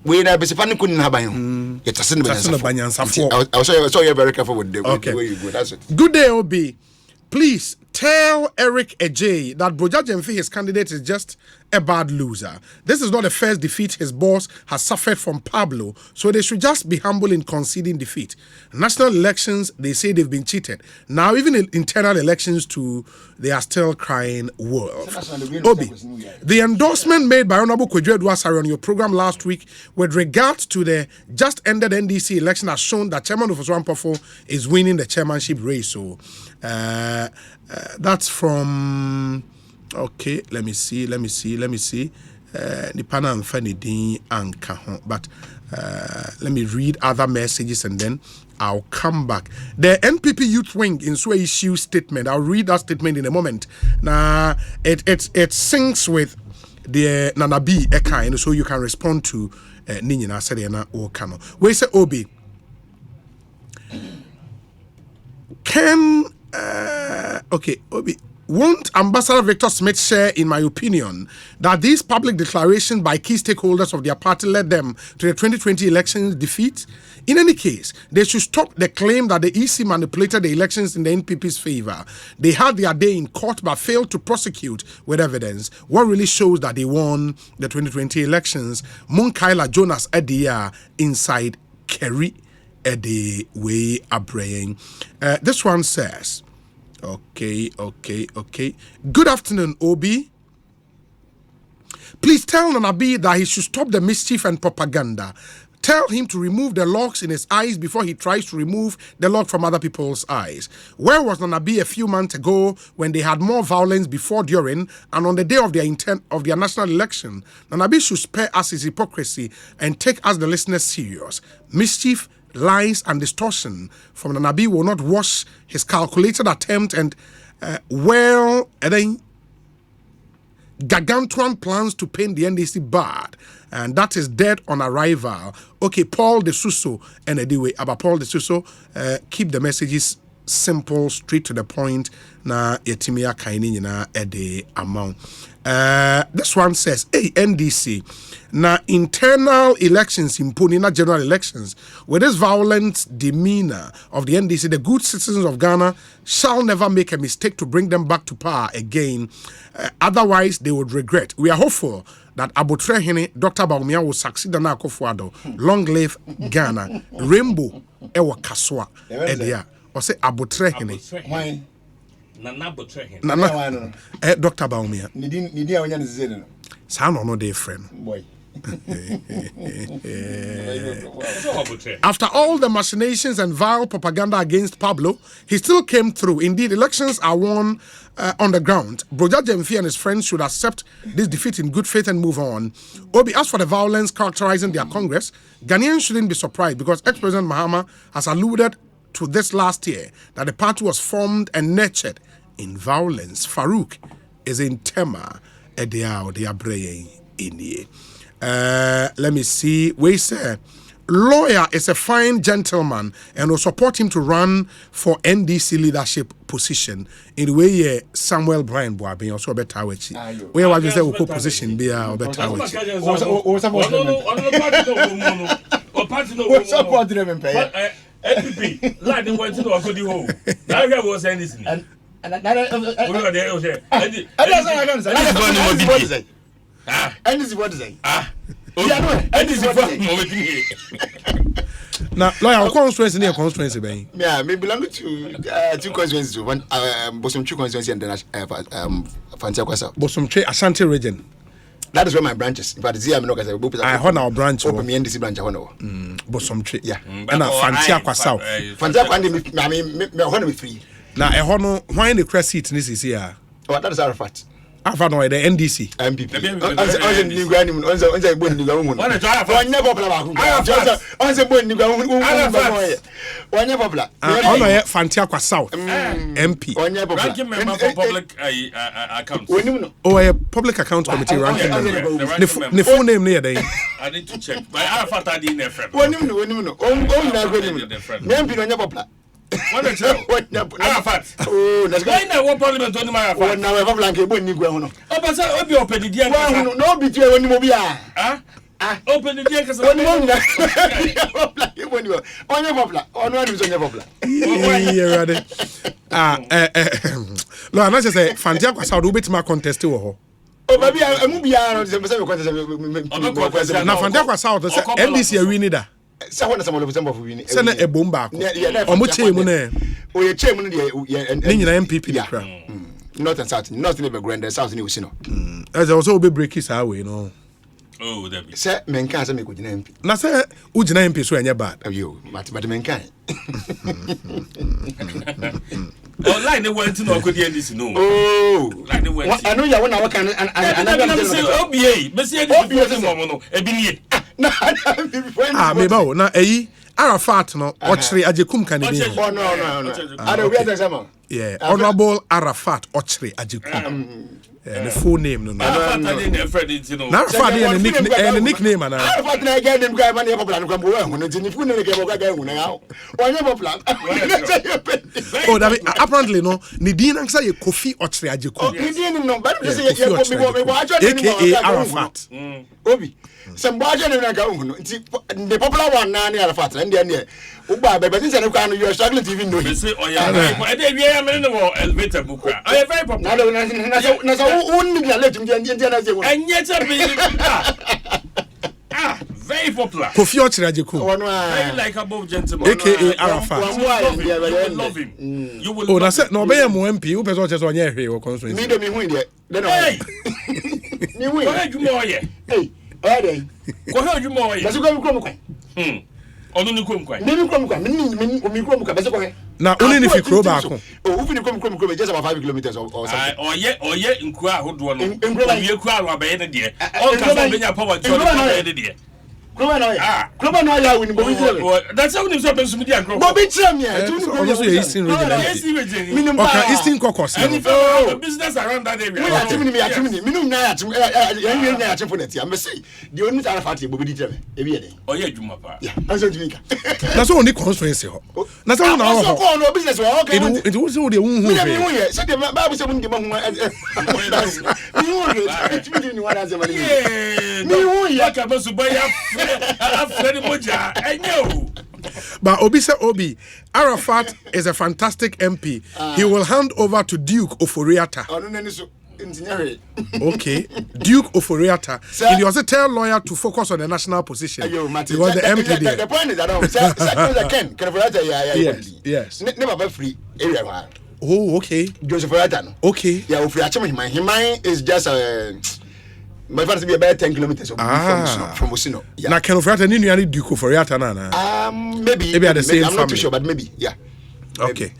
we na be sepani kun na ban you tasin banyansa. I so you're very careful with the way you go. That's it. Good day, Obi. Please tell Eric Ejay that Broja Jemfi, his candidate, is just a bad loser. This is not the first defeat his boss has suffered from Pablo, so they should just be humble in conceding defeat. National elections, they say they've been cheated. Now, even in internal elections too, they are still crying wolf. Obi, the endorsement made by Honorable Kwadwo Asare on your program last week with regards to the just ended NDC election has shown that Chairman of Oswampofo is winning the chairmanship race. So, that's from... Okay, let me see. Nipana amfani din anka ho, but let me read other messages and then I'll come back. The NPP Youth Wing in Sway issue statement. I'll read that statement in a moment. Now it syncs with the Nanabi Eka, so you can respond to Ninyina Sedena or Kano. We say Obi. Okay, Obi. Won't Ambassador Victor Smith share, in my opinion, that these public declarations by key stakeholders of their party led them to the 2020 elections defeat? In any case, they should stop the claim that the EC manipulated the elections in the NPP's favor. They had their day in court but failed to prosecute with evidence. What really shows that they won the 2020 elections? Munkaila Jonas Edia inside Kerry Ede way abraying. This one says... Okay. Good afternoon, Obi. Please tell Nanabi that he should stop the mischief and propaganda. Tell him to remove the locks in his eyes before he tries to remove the lock from other people's eyes. Where was Nanabi a few months ago when they had more violence before, during, and on the day of their national election? Nanabi should spare us his hypocrisy and take us the listeners serious. Mischief, lies and distortion from Nanabi will not wash his calculated attempt and gargantuan plans to paint the NDC bad, and that is dead on arrival. Okay, Paul de Suso and anyway about Paul de Suso, keep the messages simple, straight to the point. Na yetimia kaini na ede amount. This one says, hey, NDC, na internal elections impone na general elections. With this violent demeanor of the NDC, the good citizens of Ghana shall never make a mistake to bring them back to power again. Otherwise, they would regret. We are hopeful that Abotrehene, Dr. Baumia, will succeed in Akufo-Addo. Long live Ghana. Rainbow, Ewa Kaswa, Edia. Or say Abotrehene. Why? Nana Abotrehene. Nana. Dr. Baumia. Nidi a wanya nzene. Sa no dey friend. Boy. After all the machinations and vile propaganda against Pablo, he still came through. Indeed, elections are won on the ground. Broja Jemfi and his friends should accept this defeat in good faith and move on. Obi, as for the violence characterizing their Congress, Ghanaians shouldn't be surprised because ex-President Mahama has alluded to this last year that the party was formed and nurtured in violence. Farouk is in Tema, Edia, they are praying in here. Let me see. We say lawyer is a fine gentleman and will support him to run for NDC leadership position. In the way Samuel Brian Boabe also better which where was the position be better which NPP like the one to go the home. Now was anything. Now, lawyer, constituency near constituency, Ben. Yeah, me belong to 2 constituencies. One, Bosom 2 constituency and then Fancy Kwasa. Bosom Tree, Ashanti region. That is where my branches. But it's here, I'm not going to say, I have our branch. Open me NDC branch. Bosom Tree. Yeah. And Fancy Kwasa. Fancy Kwasa, I mean, me 103. Now, I honor why the crest seat in this is here. Oh, that is Arafat. Arafat, no, the NDC. MPP. On new granny, on the bone, the woman. One never on the bone, one never black. On Fancy Kwasa, MP. Ranking member for public account. Oh, a public account committee ranking member. The full name near there. I need to check. But Arafat, I didn't have friend. One no. Oh, What a joke. Arafat. Oh, that's why now one parliament on my Arafat. Now I have blank a bonny ground. Oh, but I'll be open the dear. No, between when you will be. Open the dear because on your popular. On one is on your popular. No, I'm not just saying, Fantia was out to my contest to her. Oh, maybe I move beyond the contest. Now, Fantia was out, NDC winner. Someone of some of you send a bomb back. Or much chairman. Or your chairman, MPP. North and South, not in the grand South New Sino. As also be breakers away, you know. Oh, that be. Sir, men can't make good name. Now, sir, Ujana MP so any bad. Of you, but men can't. Oh, like they went to know could hear this. No. Oh, like they went. I know you want our can and I'm saying, OBA, but see, OBA, maybe now, Arafat, no, Ochre Ajekum can be. Oh, no. I don't get the yeah, Honorable Arafat Ochre Ajekum. The full name, no. Arafat didn't have friend, you know. Arafat and the nickname, and Arafat, I get them guy money plan come when it's in the food and get now. Why never plan? Oh, apparently, no, Nidin answer your coffee Ochre Ajekum. Nidin, no, but AKA Arafat. Obi. Some budget and the popular one, Nani Arafat, and then Uba, but since you are struggling to even know it. Oh, yeah, elevator book. I am very popular. And yet, very popular. Kofi Ochirajiku. Very likable gentleman. AKA Arafat. You will love him. You will. Oh, that's it. No, be a MP. Who person just on your here or constituency? Me don't win yet. Hey, you win. Why you more yet? Hey, all day. Go ahead, you more yet. Let's go. Only come quite. Now, only if you crow back. Oh, if you come just about 5 kilometers or something. Or yet, in Kra, who do you cry about any dear? All kinds of power to the dear. That's how it's supposed to be. Bobby Chamia, Eastern Caucus. Business around that area. The only Arafat will be determined. Oh, yeah, Jumapa. That's only constituency. That's all now. Business. It was all the one who said the Bible But Obi said Obi, Arafat is a fantastic MP. He will hand over to Duke Oforiatta. Okay, Duke Oforiatta. He also tell lawyer to focus on the national position. Because the MP there. The point is that yes. Never free area. Oh, okay. Joseph Oforiatta. Okay. Yeah, Oforiatta. Mine is just my father to be about 10 kilometers from Osino. Yeah. Now, can Oforiatta any Duke Oforiatta? Maybe at the same I'm family. Not too sure, but maybe, yeah. Okay.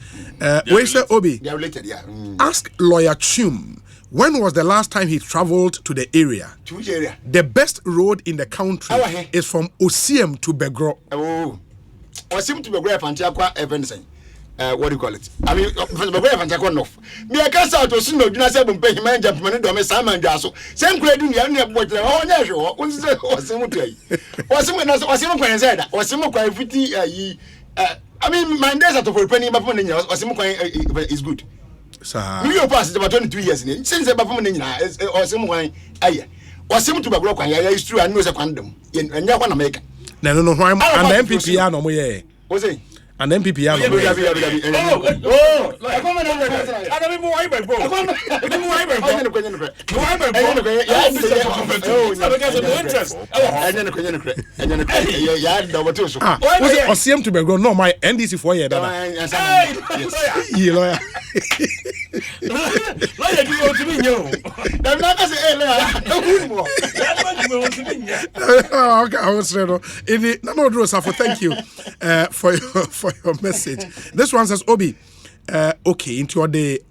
Wait, sir, Obi. They are related, yeah. Ask lawyer Chum, when was the last time he traveled to the area? To which area? The best road in the country is from Osiem to Begro. Oh, Osiem to Begro, Fantiaqua, Evanston. What do you call it? I mean, Begro, Fantiaqua, no. Me, I can't start to see no, do not say, pay him and jump on the Simon Jasso. Same credit, you have what they're all natural. What's the What's said? What's some quite pretty? I mean, my days at for penny, but is good. You pass about 22 years since the Baphonia or someone. Or seem to be broken. It's true, I know a quantum. And you want to make. No, why am I MPP? No, was it? And MPP Oh, was CM to be grown. No, my NDC 4 years. Lawyer. Okay, I was saying, thank you for your message. This one says, Obi, okay, into the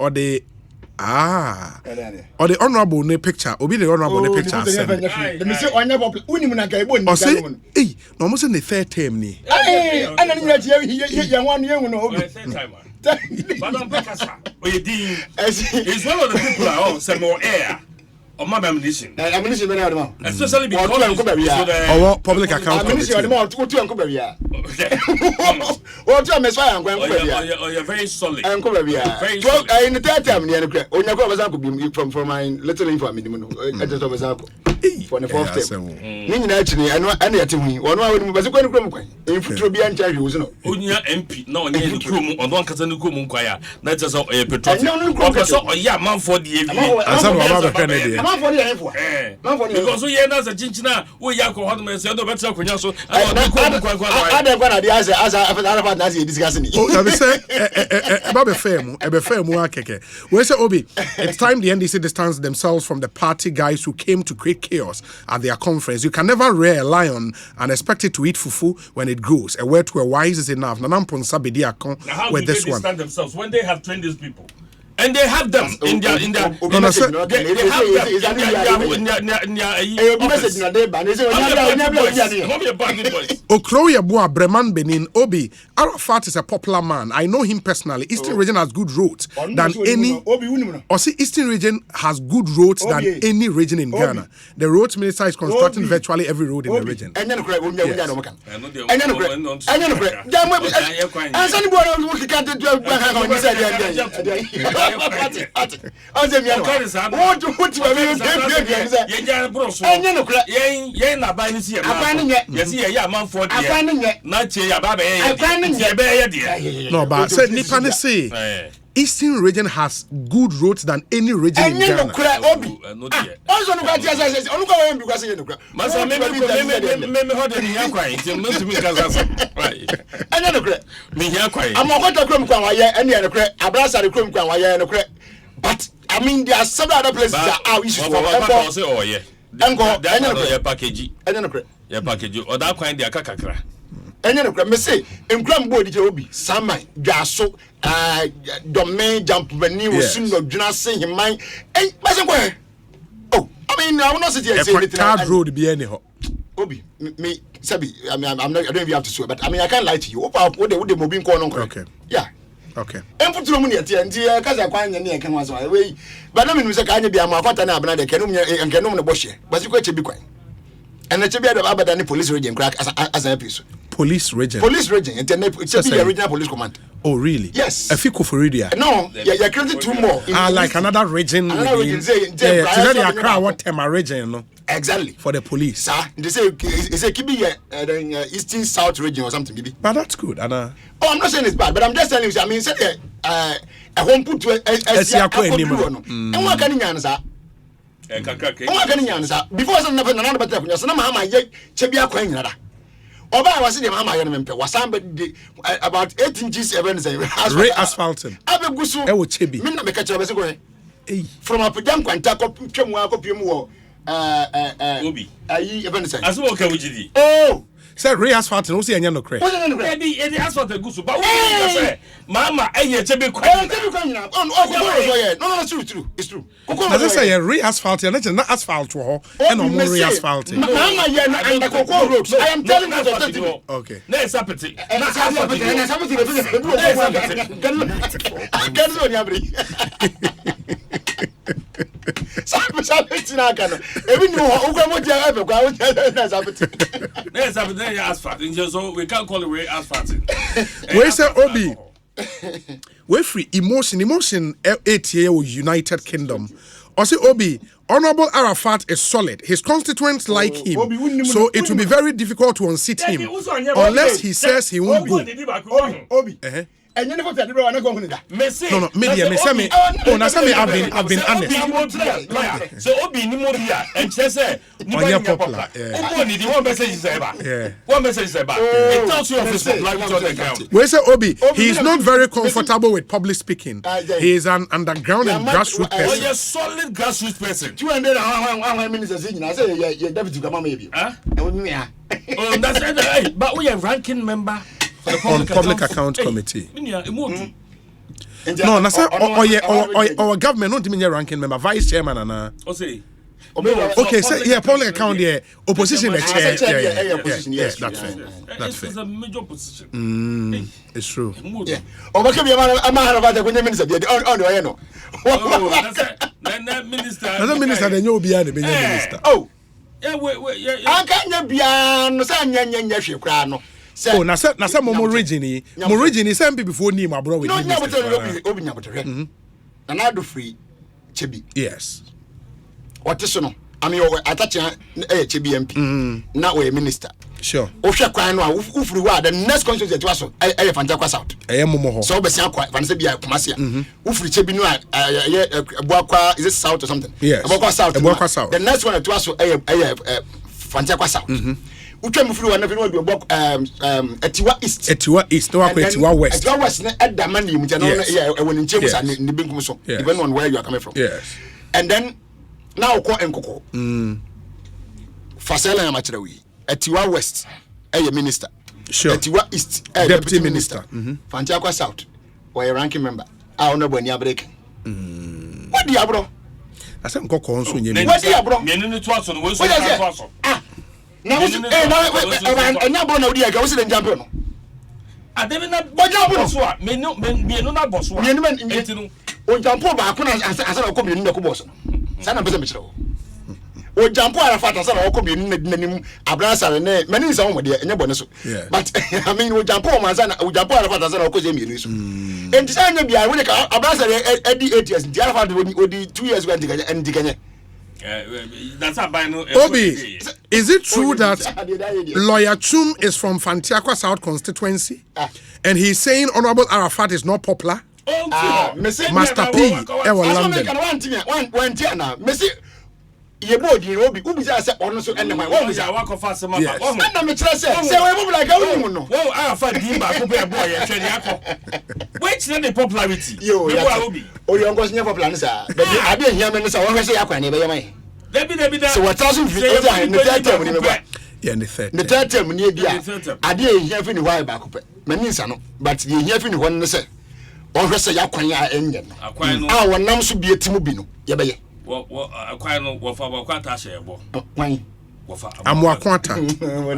honorable ne picture. Obi the honorable ne picture. Let me say honorable. Or say, hey, no, almost in the third term ni. Hey, and then you one year no. But it's one of the people who are some more air. Or my ammunition. Especially because public account. You're very solid. Very solid. In the third time, from my little info, for the fourth time. Actually, I know any at me. One was a question. If you be untied, you know. Unia MP, no, near the crew, on one Casanukum choir. That's just a petrol. Or yeah, man for the because we are not a Chinchina, we are going to say, no, but so I don't want to answer as I discussing. Oh, I say, about a fair Muakeke. We say, Obi, it's time the NDC distance themselves from the party guys who came to create chaos at their conference. You can never rear a lion and expect it to eat fufu when it grows. A word to a wise is enough. Nanampon Sabidi Akon with this one. How do they themselves when they have trained these people? And they have them in their Okroya Boa Breman Benin Obi Arafat is a popular man. I know him personally. Eastern region has good roads than any. Or see, Eastern region has good roads than any region in Ghana. The roads minister is constructing virtually every road in the region. No, but said Nipane say Eastern region has good roads than any region in Ghana. But I mean, there are several other places that are issues for package or that kind of kakakra. Me say, in Grand Body Joby, Sama, Gaso, domain jump when you soon not do not say him mind. Eh, oh, I mean, I will not sit here and say anything. Road be anyhow. Obi, me, Sabi, I mean, I'm not, I don't even have to swear, but I mean, I can't lie to you. What the moving corner? Okay. Yeah. Okay. And put to money at the end, because I find any can was away. But I mean, we say, can you be a Mafata Abana, and can the bush, but you could be quiet. And the Chibia of Abadan police region crack as a piece. Police region, and then it's a regional police command. Oh, really? Yes. A Fico for Ridia. No, you're creating two more. Like another region. Another region, what Tema region, no? Exactly. For the police. Sir, they say it's a Kibi Eastern South region or something, maybe. But that's good, Anna. Oh, I'm not saying it's bad, but I'm just telling you, I mean, say a home put to and what can you answer? Before some never another better, you're some mamma yet, Chebia Queen. Oba was in the Mama Yanampe, was somebody about 8 inches events. Ray asphalting. I will go so. I would chibi. Minna make a choice away. From a Pajam Quantaco, Pimuo, Obi. Events. As well, can we? Oh! Say Ray asphalt no see any no crack. Any asphalt a goose, but Mama, and yet Chebby no, it's true. It's true. As I say, Ray asphalt, and not asphalt to her, and no more Ray asphalt. Mama, and the Coco roads. I am telling you. Okay. Let's have it. So we can't call it Ray asphalt. We say Obi. We free emotion 8 year United Kingdom. Or say Obi Honorable Arafat is solid. His constituents like him. So it will be very difficult to unseat him unless he says he won't go. And you never tell the brother, I'm going to that. No, maybe I've been honest. So, Obi Nimobia, and says, popular. One message is about. One message is about. It tells you of his popularity on the ground. We say Obi, he is not very comfortable with public speaking. He is an underground and grassroots person. Oh, you're a solid grassroots person. 200 ministers in. I say, you're deputy governor, maybe. Oh, that's it. But we are ranking member. On public account committee. No, our government not even ranking member, vice chairman and okay, so yeah, public account yeah, opposition chair. Yeah, that's fair. It's a major position. It's true. Yeah. Oh, what can be a man about the minister? That minister. Another minister, then you'll be the minister. Oh, yeah, I can't be an Osan. Oh, na some more region. More region is MP before Nima abroad with and I do free Chibi. Yes. What is no? I mean, I touch a Chibi MP. Now we're minister. Sure. Osha Kwana, Ufru, the next constituency to us, I have Fantaquas out. I am Momo. So, Bessia, Vansabia, Kumasia. Ufru Chibino, Boaka, is it south or something? Yes. Boaka south. The next one to us, I have Fantaquas out. Ukem flew and everyone do about Etiwa East. Etiwa East, no, Etiwa West. Etiwa West, at the money, which I know when in James and in the Binkum, depending on where you are coming from. Yes. And then now, Ko and Coco. Fasela Amatrawi. Etiwa West, a minister. Sure. Etiwa East, a deputy minister. Fantiaqua South, or a ranking member. I don't know when you are breaking. What do you have, bro? I said, Coco, what do you have, bro? Now, and now, Bono, I was in Jamaica. I didn't know what you may not be another boss. When Jampo Bakuna and Sasa come in the Cobos. Sana Bezamitro. When Jampo Arafat and Sasa come in the name Abrasa and many is on with the bonus. But I mean, with Jampo Mazana, with Jampo Arafat and Sasa Cosemius. And Sana, I would Abrasa at the 8 years, the Arafat would be 2 years when and Dicane. That's a binary. Obi, is it true that Lawyer Chum is from Fantiaqua South constituency, and he's saying Honorable Arafat is not popular? Master P, Ewa London. Yebodi Obi Ubi say ono so ene man wo ya wakofa sema ba wo na me kire say we move like how you know wo Arafat di ba ko be boy ye hwe ni akọ which na the popularity yo Obi oyongo so popular nsa but abi ehia me nsa wo hwe say yakwa na be yemai David so what thousand feet o ja in the third term ni me ba yeah in the third term ni e bia ade ehia fi ni why ba ko pe mani nsa no but ye ehia fi ni ho no say wo hwe say yakwan ya enye no akwan no wonam so bi etimu bi no ye be ye akwan no wo fa kwata shebo kwan wo fa amwakwata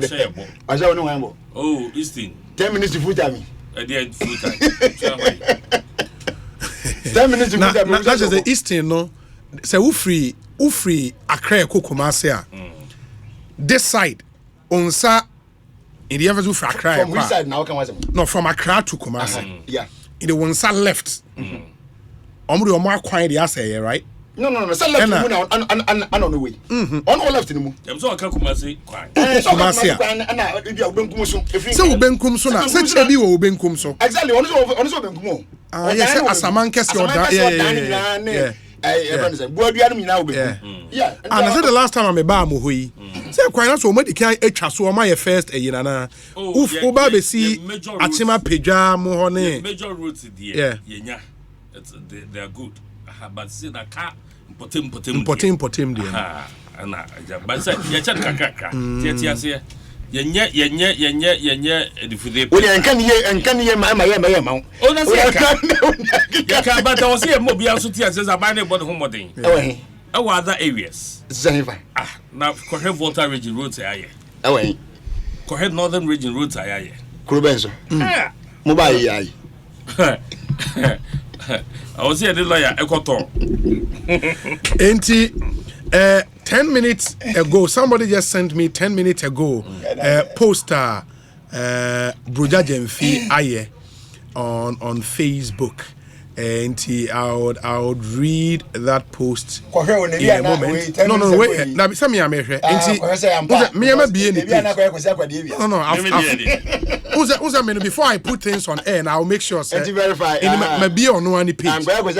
shebo aja woni wan bo oh Easton 10 minutes to full time dey full time 10 minutes to full time that is the Easton no say ufri Accra Kumasi a this side onsa in the ever ufri Accra from which side now can was no from Accra to Kumasi yeah in the onsa left omru omo akwan dey say right no say left mu na on the way on all left ni mu dem so aka Kumasi kwan Kumasi na bia obenkum so say obenkum so na say chebi wo obenkum so exactly on so obenkum o yes asaman kesi oda yeah everyone say boadua no nyina obenkum yeah and I said the last time I ba mo hoyi say kwan na so omadi kan atwa so o ma ye first yina na uf oba be si achima pedwa mo ho ne major routes there yenya they are good but see that car potem there na but say ye chan kakaka tiatia se yenye edifude we enkan ye ma o na say ya ka but o say mo bia so tia se za ne bod ho modern other areas Zanifa now correct Volta region roads aye correct northern region roads aye Kurubenso mo ba yi aye I was here the lawyer Ekoto. 10 minutes ago, somebody just sent me 10 minutes ago poster Bruja Jemfi Aye on Facebook. and I would read that post in a moment. No, wait. Now, some me am here. Me am be any. No. Before I put things on air, I'll make sure. Verify. Maybe on one page. On one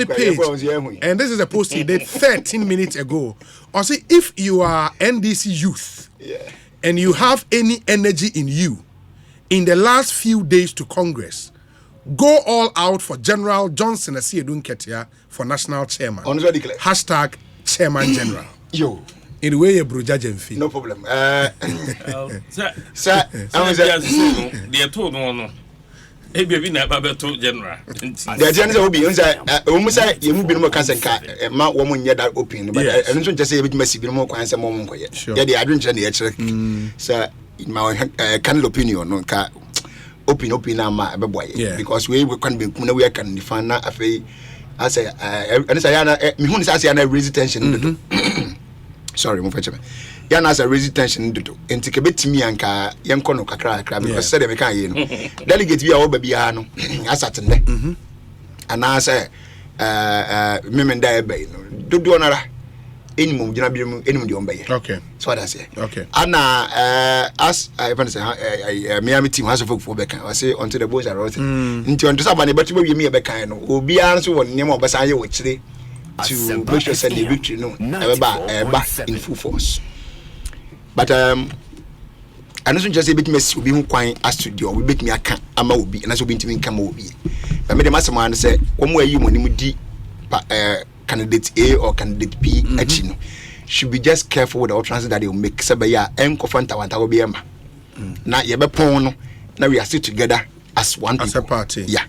page. And this is a post he did 13 minutes ago. Or say, if you are NDC youth and you have any energy in you, in the last few days to Congress, go all out for General Johnson Asiedun Ketia for national chairman. Hashtag chairman general. Yo. In the way you bruja Jemfi. No problem. Sir, they told no. Ebi na baba to general. The agenda will be almost you move no can say ma wo mun yeda open but eno nso nche say ebi masi bi no kwan say mo mun koye. Yeah, the adwin nche na ye sir in my candid opinion no ka open ama ebeboye because we can be na we can define na afei I say and say ya na me hu ni say ya na raise tension. Sorry, mo fetch me. Ya na say raise tension dodo. Enti ke betimi anka yenko no kakra because say dem kan ye no. Delegate bi a wo ba bia no asatende. Ana say memen da e bay no. Dodo onara enimum gina bi mu enimum de on bay. Okay. So what I say. Okay. Ana as I even say Miami team has folk for bekan. I say until the boys are rotten. Nti on to say ba ne betu bi me bekan no. Obi an so won nyem obasan ye wo kire to make sure the victory no eba in full force. But I don't just say bit mess will be quite as to do we bit me aka ama obi and as obi ntimi come obi. But me the master man say one way you money di candidate A or candidate B actually should be just careful with the options that they will make. Say ya enko fanta wanta obi ema. Na ye be pon no na we are still together as one as people. A party. Yeah.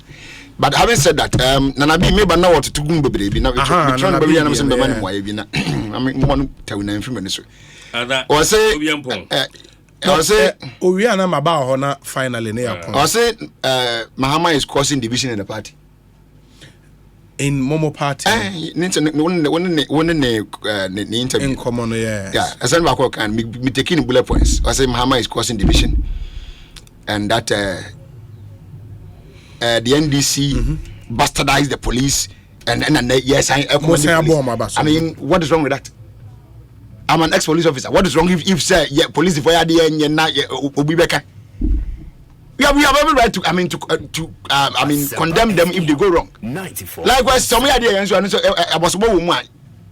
But having said that, Nana be maybe now what to go baby. Now we trying to be an amazing man. Why be na? I mean, one tell you na information. Or say, or say, we are not about honor finally near. Or say, Mahama is causing division in the party. In Momo party, one in the interview in common, yeah. As I can be taking bullet points. I say Mahama is causing division, and that. The NDC bastardized the police and yes I mean what is wrong with that? I'm an ex-police officer. What is wrong if say police if I we have every right to condemn them if they go wrong. 94. Likewise some idea and so I was woman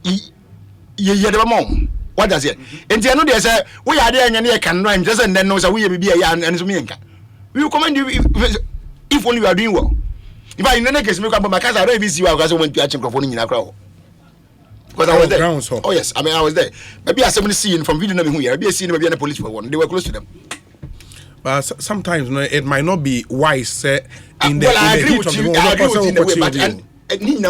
the mom. What does it? And I know they say we are there and can rhyme just and then knows we be and so me we will commend you if only you are doing well. If I in any case, make up my case, I don't even see you because I went to a microphone in a crowd. Because I was there. Oh, yes, I mean, I was there. Maybe I saw somebody seeing from video, maybe I seen maybe a police for one. They were close to them. But sometimes it might not be wise in the I agree with you. I agree with you in the way, but and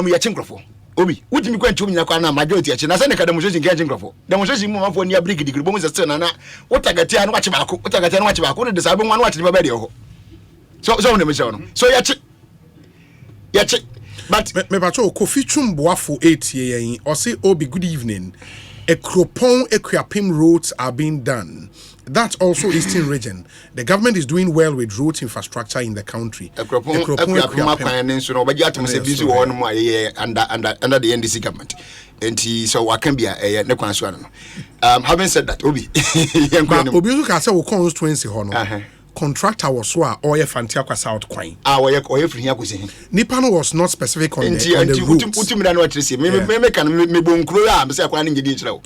we are microphone. Obi, what you going to me na majority achi na say na demonstration get microphone. Demonstration mo for near break degree bo mo say na what agati anu wachi baako, what agati anu wachi baako, no dey sabe one wachi dey ba dey ho. So no me say no. So ya check. But me pacho Kofi Chumboafo 8 year or say Obi good evening. Ekropon Equiapim roads are being done. That's also Eastern region. The government is doing well with road infrastructure in the country. Ekropon so no but you have to say busy one more under the NDC government. And so I can be a ne kwan so no. Having said that, Obi Obi can say we constituency hono. Contractor was so or Fantiakwa South Quine. Or free here. Nippon was not specific on the route.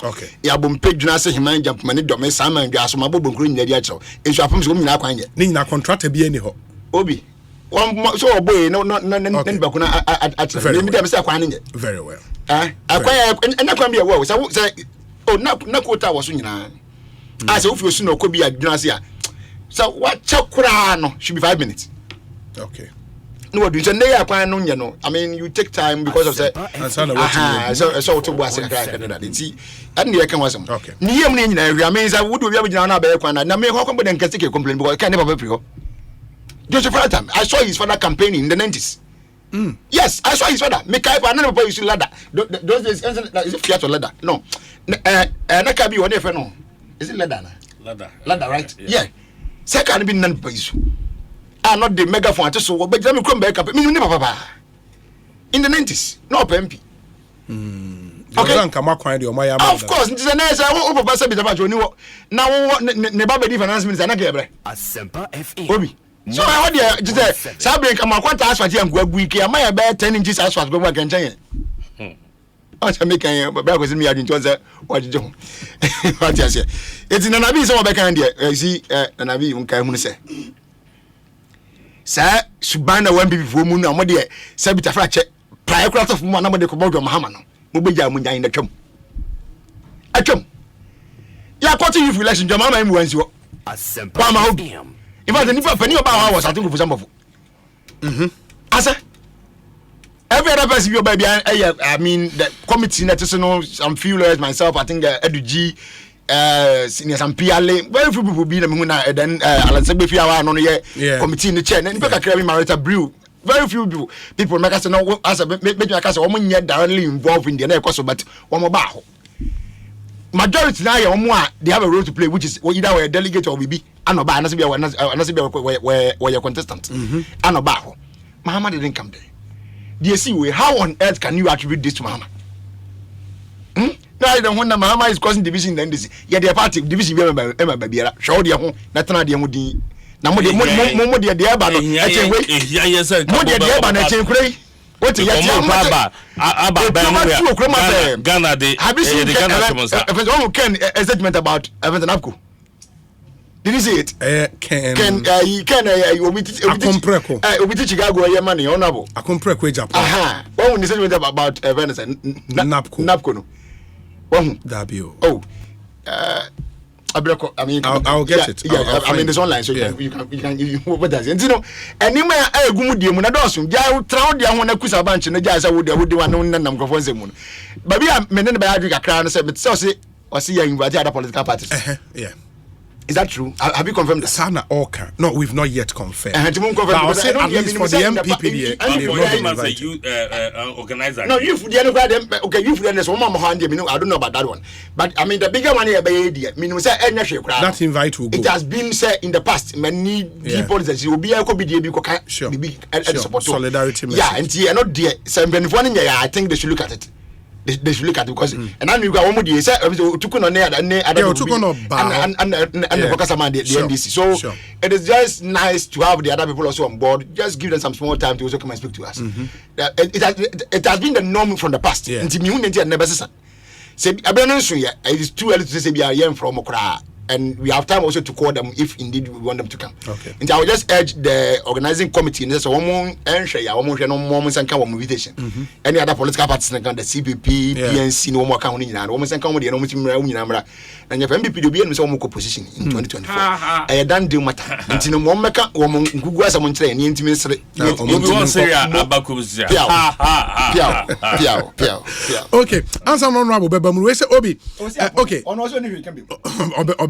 Okay. Ya bom page na say himan jump mani do me sama ndwa so mabobon kru nyadi a chew. Enso afom so nyina kwanye. Ni nyina contractor bi ani ho. Obi. So boy no bako na at me dem say kwan nye. Very well. Akwan na kwan bi e wo say na quota was so nyina. As if you no ko bi adwuna say so what chakurano should be 5 minutes. Okay. No, what do you say? No, I mean, you take time because of that. So to was a crack and see, and the can was okay. Near me, I mean, I would be able to now be a quan. Now, me, how come and can take a complaint because I can never be. Just a time, I saw his father campaigning in the 90s. Yes, I saw his father. Make I never use ladder. Those days, is it Fiat or ladder? No, and can be one if I know. Is it ladder? Ladder, right? Yeah. Second, be none place. are not the megaphone. So, but let me come back up. Me never papa. In the 90s, no MP. Okay. Of course, it's a nice. I will pass a bit about you. Now, never be finance minister. I get Obi. So I heard you just Sabri come out quite as and go week. I might bear 10 inches as far as I can change. I was making but because me I didn't answer what you do. What you say? It's in an abyss of back hand. I see an abyss on Kamun say. Sir, Subana won't be before moon and what dear Sabita fracture. Prior craft of one number the Kobodo Mahamano. Mubaja Munda in the tomb. I come. You are cutting you relation to Mamma and once you are. If I didn't know about hours, I think for some of Asa every other person, your baby, I mean, the committee, some few lawyers myself, I think Edu senior some PLA, very few people be the moon, then Alan Sebefi, I committee in the chair, and you better carry Marita Brew. Very few people make us know as a make us a woman yet directly involved in the Ecoso, but one more bow. Majority now, they have a role to play, which is either a delegate or we be. Anoba, where your contestant. Anoba. Mahama didn't come there. Do you see how on earth can you attribute this to Mahama? No, I don't wonder Mahama is causing division in the NDC. Yet their party division, Emma Babiera, show their home, Natana Diamudi. Now, more dear, dear, but yes, what Ghana, have you seen a statement about Everton Apco? Did you see it? We teach Chicago your money, honorable. I can pray Japan. Aha. What was the about Venice and Napco? Oh, I mean, I'll get it. Yeah, I mean, it's online, so you can what does it? You know, and you may a good deal when I don't. Jao Trout, I want to quiz a bunch and the jazz. I would do one on number of one. But we are men in the Badrica crown and said, but so say, or see, you invite other political parties. Yeah. Is that true? Have you confirmed that? Sana Oka. No, we've not yet confirmed. At least for the MPP, organizer. No, you for the okay, you for the one hand, I don't know about that one. But I mean, the bigger one here, that invite will go. It has been said in the past, many people that you will be a copy, sure. Support. Solidarity. Yeah, and see, not dear. So, I think they should look at it. They should look at it because and then you got one more day say took on there and the NDC. So it is just nice to have the other people also on board. Just give them some small time to also come and speak to us. It has been the norm from the past. Until me never say it is too early to say we are here from Okra. And we have time also to call them if indeed we want them to come. Okay. And I will just urge the organizing committee and so one and share our moments and come invitation. Any other political parties like the CPP, PNC, no more counting and almost and come with the number. And if MPP will be in some position in 2024. I done do matter. Until no more woman who was someone trained in intimacy. Okay. Answer honorable Bebam. We say Obi. Okay.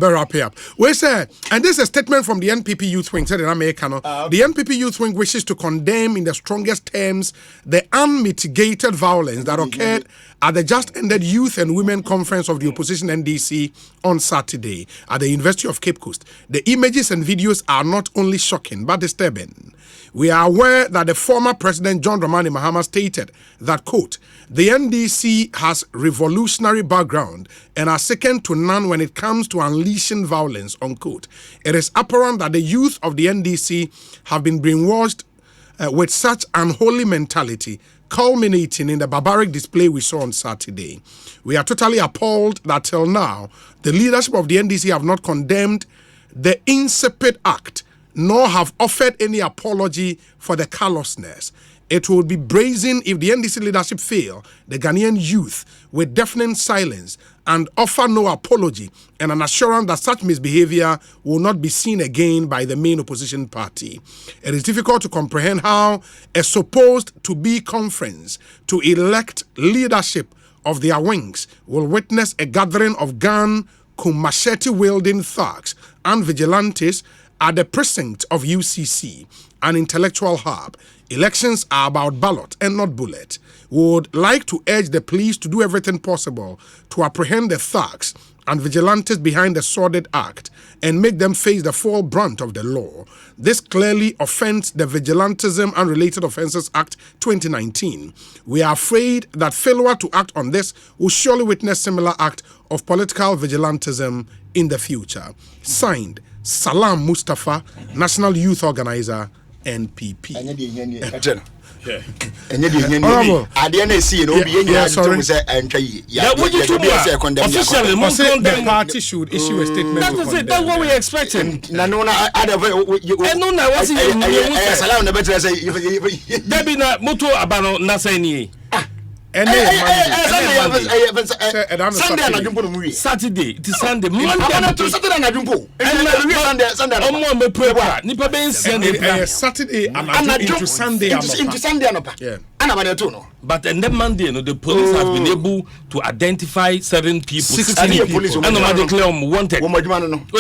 Wrap it up. We say, and this is a statement from the NPP Youth Wing, said in America. The NPP Youth Wing wishes to condemn in the strongest terms the unmitigated violence that occurred at the just ended Youth and Women Conference of the Opposition NDC on Saturday at the University of Cape Coast. The images and videos are not only shocking but disturbing. We are aware that the former President John Dramani Mahama stated that, quote, the NDC has revolutionary background and are second to none when it comes to unleashing violence, unquote. It is apparent that the youth of the NDC have been brainwashed with such unholy mentality, culminating in the barbaric display we saw on Saturday. We are totally appalled that till now, the leadership of the NDC have not condemned the insipid act nor have offered any apology for the callousness. It would be brazen if the NDC leadership fail the Ghanaian youth with deafening silence and offer no apology and an assurance that such misbehavior will not be seen again by the main opposition party. It is difficult to comprehend how a supposed to-be conference to elect leadership of their wings will witness a gathering of gun, machete-wielding thugs and vigilantes at the precinct of UCC, an intellectual hub. Elections are about ballot and not bullet. We would like to urge the police to do everything possible to apprehend the thugs and vigilantes behind the sordid act and make them face the full brunt of the law. This clearly offends the Vigilantism and Related Offences Act 2019. We are afraid that failure to act on this will surely witness similar act of political vigilantism in the future. Signed, Salam Mustafa, National Youth Organizer, NPP. Honorable. The party should issue a statement. That's what we're expecting. Saturday, it is Sunday. Saturday into Sunday. Yeah. But and then Monday, the police have been able to identify 7 people, 16 people, and they declare them wanted. What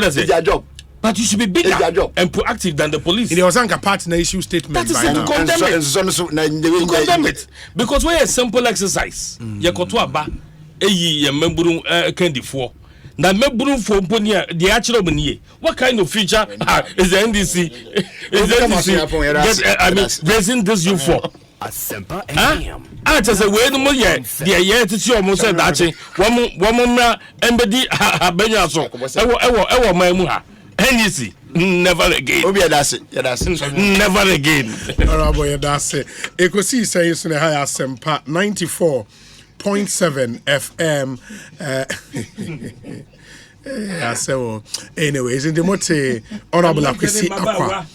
does it? Job. But you should be bigger and proactive than the police. It was a partner issue statement. That is to condemn it. Because we're a simple exercise. You go to Aba, you memburu candy for. Now, memburu for the actual money. What kind of feature is the NDC? Is the NDC? I mean, raising this you for. I just say, wait a minute, the year to see almost said that. One moment, embody Benyaso. Ewa Mamuha. NDC, never again. Never again. Honorable, that's it. Ekosiisen is in the higher Sempa 94.7 FM. Anyways, in the mote, Honorable Akwesi Akwa.